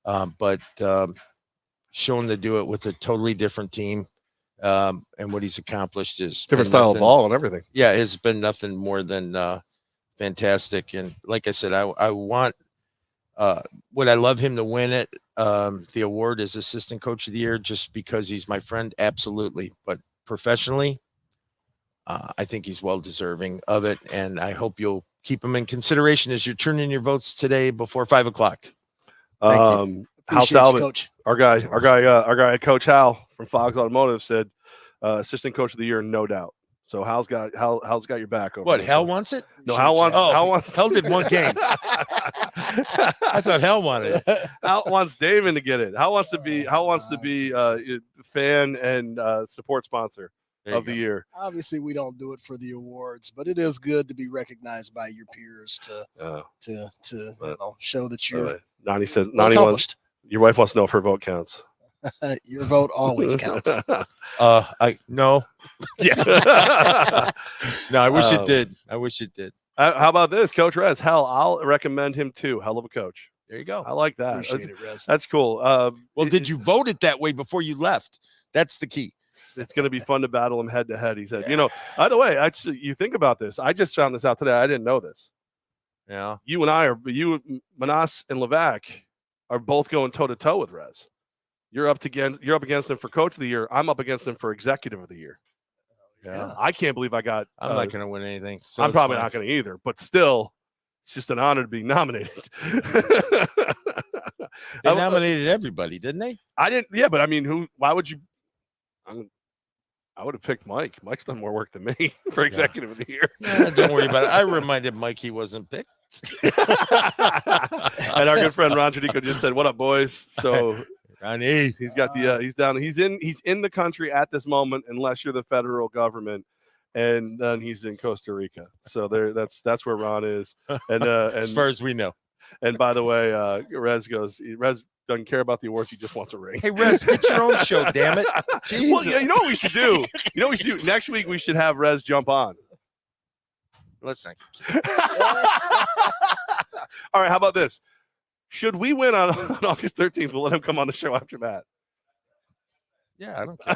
[SPEAKER 2] but shown to do it with a totally different team, and what he's accomplished is
[SPEAKER 1] different style of ball and everything.
[SPEAKER 2] Yeah, it's been nothing more than fantastic. And like I said, I want would I love him to win it, the award as assistant coach of the year, just because he's my friend? Absolutely. But professionally, I think he's well deserving of it, and I hope you'll keep him in consideration as you turn in your votes today before 5 o'clock. Thank you.
[SPEAKER 1] Hal
[SPEAKER 3] Appreciate you,
[SPEAKER 1] Talbot,
[SPEAKER 3] Coach.
[SPEAKER 1] our guy, Coach Hal from Fox Automotive said, assistant coach of the year, no doubt. So Hal's got your back over.
[SPEAKER 2] What,
[SPEAKER 1] this
[SPEAKER 2] Hal
[SPEAKER 1] one.
[SPEAKER 2] wants it?
[SPEAKER 1] No, Hal wants.
[SPEAKER 2] Hal did one game. I thought Hal wanted it.
[SPEAKER 1] Hal wants Damon to get it. Hal wants to be fan and support sponsor of the year.
[SPEAKER 3] Obviously, we don't do it for the awards, but it is good to be recognized by your peers to show that you're
[SPEAKER 1] 90 said 91.
[SPEAKER 3] accomplished.
[SPEAKER 1] Your wife wants to know if her vote counts.
[SPEAKER 3] Your vote always counts.
[SPEAKER 2] No. Yeah. No, I wish it did. I wish it did.
[SPEAKER 1] How about this, Coach Rez? Hell, I'll recommend him too. Hell of a coach.
[SPEAKER 2] There you go.
[SPEAKER 1] I like that.
[SPEAKER 3] Appreciate it, Rez.
[SPEAKER 1] That's cool.
[SPEAKER 2] Well, did you vote it that way before you left? That's the key.
[SPEAKER 1] It's going to be fun to battle him head to head. He said, by the way, you think about this. I just found this out today. I didn't know this.
[SPEAKER 2] Yeah.
[SPEAKER 1] You, Menas and Levack are both going toe to toe with Rez. You're up against him for coach of the year. I'm up against him for executive of the year.
[SPEAKER 2] Yeah.
[SPEAKER 1] I can't believe I got.
[SPEAKER 2] I'm not going to win anything. So
[SPEAKER 1] I'm probably not going to either, but still, it's just an honor to be nominated.
[SPEAKER 2] They nominated everybody, didn't they?
[SPEAKER 1] I didn't. Yeah, but I mean, why would you? I would have picked Mike. Mike's done more work than me for executive of the year.
[SPEAKER 2] Don't worry about it. I reminded Mike he wasn't picked.
[SPEAKER 1] And our good friend Ron Judico just said, "What up, boys?" So
[SPEAKER 2] Ronnie,
[SPEAKER 1] he's got the he's down. He's in the country at this moment, unless you're the federal government, and then he's in Costa Rica. So that's where Ron is. And
[SPEAKER 2] as far as we know.
[SPEAKER 1] And by the way, Rez doesn't care about the awards. He just wants a ring.
[SPEAKER 2] Hey, Rez, get your own show, damn it. Jesus.
[SPEAKER 1] Well, yeah, you know what we should do? Next week we should have Rez jump on.
[SPEAKER 2] Let's not.
[SPEAKER 1] All right, how about this? Should we win on August 13th, we'll let him come on the show after that.
[SPEAKER 2] Yeah, I don't care.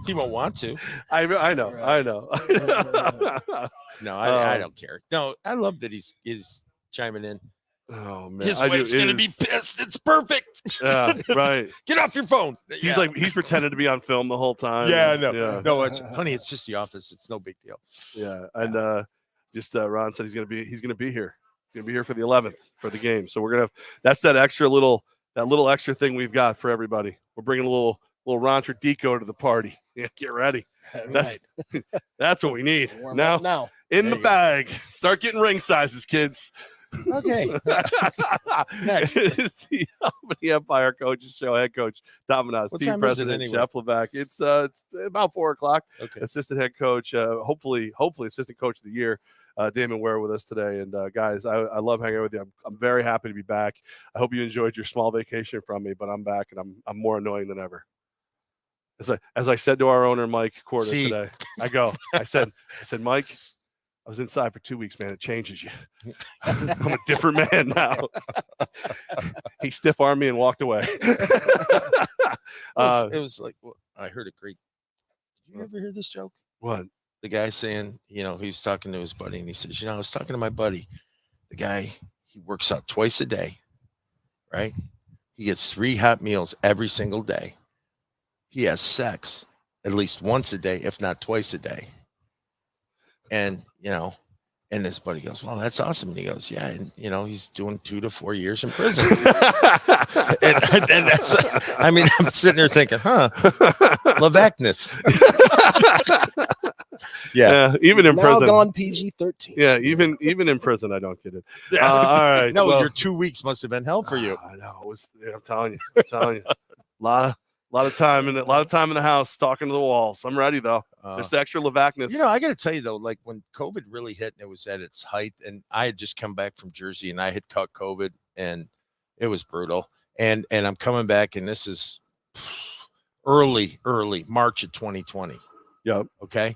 [SPEAKER 2] He won't want to.
[SPEAKER 1] I know.
[SPEAKER 2] No, I don't care. No, I love that he's chiming in.
[SPEAKER 1] Oh man,
[SPEAKER 2] his wife's gonna be pissed. It's perfect.
[SPEAKER 1] Yeah, right.
[SPEAKER 2] Get off your phone.
[SPEAKER 1] He's pretending to be on film the whole time.
[SPEAKER 2] Yeah, no, honey, it's just the office. It's no big deal.
[SPEAKER 1] Yeah, and Ron said he's gonna be here. He's gonna be here for the 11th for the game. So we're gonna. That's that little extra thing we've got for everybody. We're bringing a little Ron Tradico to the party. Yeah, get ready. That's what we need now. In the bag. Start getting ring sizes, kids.
[SPEAKER 2] Okay. Next.
[SPEAKER 1] It is the Albany Empire Coaches Show. Head coach Tom Menas, team president Jeff Levack. It's about 4:00.
[SPEAKER 2] Okay.
[SPEAKER 1] Assistant head coach, hopefully assistant coach of the year, Damon Ware with us today. And guys, I love hanging out with you. I'm very happy to be back. I hope you enjoyed your small vacation from me, but I'm back and I'm more annoying than ever. As I said to our owner Mike Quarter today, I said Mike, I was inside for 2 weeks, man. It changes you. I'm a different man now. He stiff-armed me and walked away.
[SPEAKER 2] It was like, well, I heard a great. Did you ever hear this joke?
[SPEAKER 1] What?
[SPEAKER 2] The guy saying, he was talking to his buddy, and he says, I was talking to my buddy. The guy, he works out twice a day, right? He gets 3 hot meals every single day. He has sex at least once a day, if not twice a day. And, and his buddy goes, well, that's awesome. And he goes, yeah. And, he's doing 2 to 4 years in prison. and that's, I'm sitting there thinking, Levackness. Yeah.
[SPEAKER 1] Even in prison.
[SPEAKER 3] Now gone PG-13.
[SPEAKER 1] Yeah. Even in prison, I don't get it. All right.
[SPEAKER 2] No, your 2 weeks must have been hell for you.
[SPEAKER 1] I know. I'm telling you. A A lot of time in the house talking to the walls. I'm ready though. There's the extra Levackness.
[SPEAKER 2] You know, I got to tell you though, like when COVID really hit and it was at its height, and I had just come back from Jersey and I had caught COVID and it was brutal. And I'm coming back, and this is early March of 2020.
[SPEAKER 1] Yep.
[SPEAKER 2] Okay.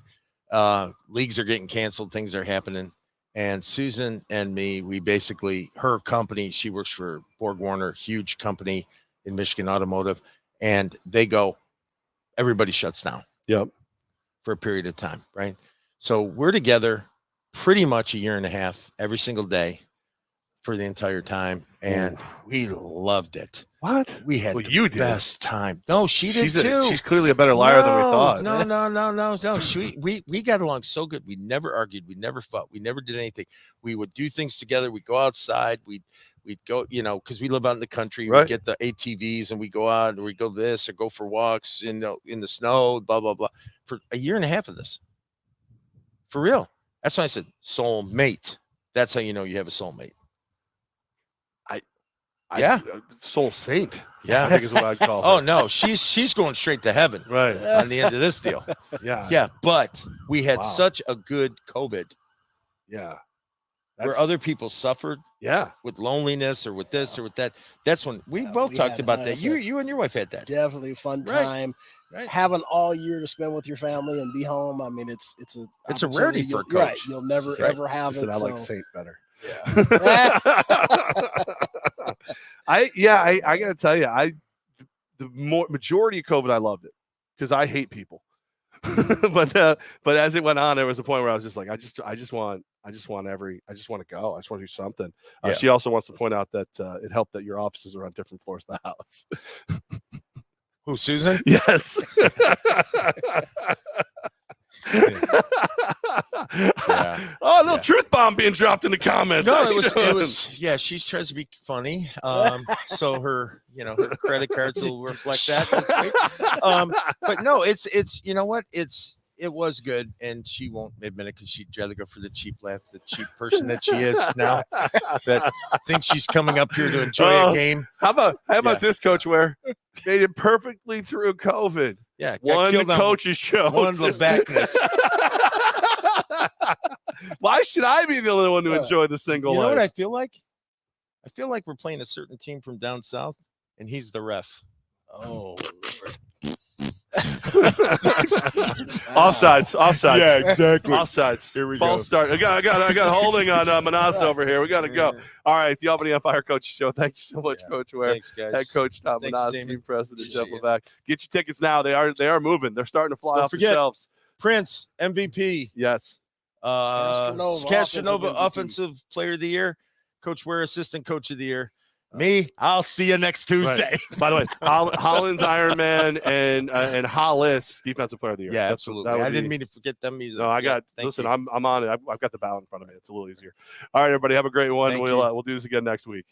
[SPEAKER 2] Leagues are getting canceled, things are happening. And Susan and me, we basically, her company, she works for Borg Warner, huge company in Michigan Automotive, and they go, everybody shuts down.
[SPEAKER 1] Yep.
[SPEAKER 2] For a period of time, right? So we're together pretty much a year and a half every single day for the entire time, and we loved it.
[SPEAKER 1] What?
[SPEAKER 2] We had
[SPEAKER 1] you
[SPEAKER 2] the best time. No, she did too.
[SPEAKER 1] She's clearly a better liar than we thought.
[SPEAKER 2] No. We got along so good. We never argued. We never fought. We never did anything. We would do things together. We'd go outside. We'd go, you know, because we live out in the country.
[SPEAKER 1] Right.
[SPEAKER 2] We get the ATVs and we go out and we go this or go for walks in the snow, blah, blah, blah. For a year and a half of this. For real. That's why I said soulmate. That's how you know you have a soulmate.
[SPEAKER 1] Soul saint.
[SPEAKER 2] Yeah,
[SPEAKER 1] I think is what I'd call her.
[SPEAKER 2] Oh no, she's going straight to heaven.
[SPEAKER 1] Right.
[SPEAKER 2] On the end of this deal.
[SPEAKER 1] Yeah.
[SPEAKER 2] But we had such a good COVID.
[SPEAKER 1] Yeah.
[SPEAKER 2] Where other people suffered.
[SPEAKER 1] Yeah.
[SPEAKER 2] With loneliness or with this or with that. That's when we both talked about that. You and your wife had that.
[SPEAKER 3] Definitely a fun time.
[SPEAKER 2] Right.
[SPEAKER 3] Having all year to spend with your family and be home. I mean, it's
[SPEAKER 2] a rarity for a coach.
[SPEAKER 3] Right. You'll never ever have it.
[SPEAKER 1] I like Saint better.
[SPEAKER 3] Yeah.
[SPEAKER 1] I gotta tell you, the majority of COVID, I loved it because I hate people. but as it went on, there was a point where I was just like, I just want to go. I just want to do something. She also wants to point out that it helped that your offices are on different floors of the house.
[SPEAKER 2] Who, Susan?
[SPEAKER 1] Yes. Oh, no truth bomb being dropped in the comments.
[SPEAKER 2] No, it was yeah, she tries to be funny. So her credit cards will reflect that. That's great. But no, it's you know what? It was good, and she won't admit it because she'd rather go for the cheap laugh, the cheap person that she is now that thinks she's coming up here to enjoy a game.
[SPEAKER 1] How about this, Coach Ware? Made it perfectly through COVID.
[SPEAKER 2] Yeah,
[SPEAKER 1] one coach's show.
[SPEAKER 2] One Levackness.
[SPEAKER 1] Why should I be the only one to enjoy the single?
[SPEAKER 2] You know what I feel like? I feel like we're playing a certain team from down south, and he's the ref.
[SPEAKER 3] Oh.
[SPEAKER 1] Offsides.
[SPEAKER 2] Yeah, exactly.
[SPEAKER 1] Offsides.
[SPEAKER 2] Here we
[SPEAKER 1] Ball
[SPEAKER 2] go.
[SPEAKER 1] start. I got holding on Menas over here. We got to go. All right, the Albany Empire Coach Show. Thank you so much, Coach Ware.
[SPEAKER 2] Thanks, guys.
[SPEAKER 1] Head Coach Tom
[SPEAKER 2] Thanks,
[SPEAKER 1] Menas,
[SPEAKER 2] Damon.
[SPEAKER 1] Team President Jeff
[SPEAKER 2] Appreciate
[SPEAKER 1] Levack. Get your tickets now. They are moving. They're starting to fly
[SPEAKER 2] Don't
[SPEAKER 1] off
[SPEAKER 2] forget,
[SPEAKER 1] the shelves.
[SPEAKER 2] Prince, MVP.
[SPEAKER 1] Yes.
[SPEAKER 2] Castronova, Offensive Player of the Year. Coach Ware, Assistant Coach of the Year. Me, I'll see you next Tuesday.
[SPEAKER 1] Right. By the way, Holland's Ironman and Hollis, Defensive Player of the Year.
[SPEAKER 2] Yeah, absolutely. I didn't mean to forget them either.
[SPEAKER 1] No, I'm on it. I've got the ballot in front of me. It's a little easier. All right, everybody, have a great one. We'll do this again next week.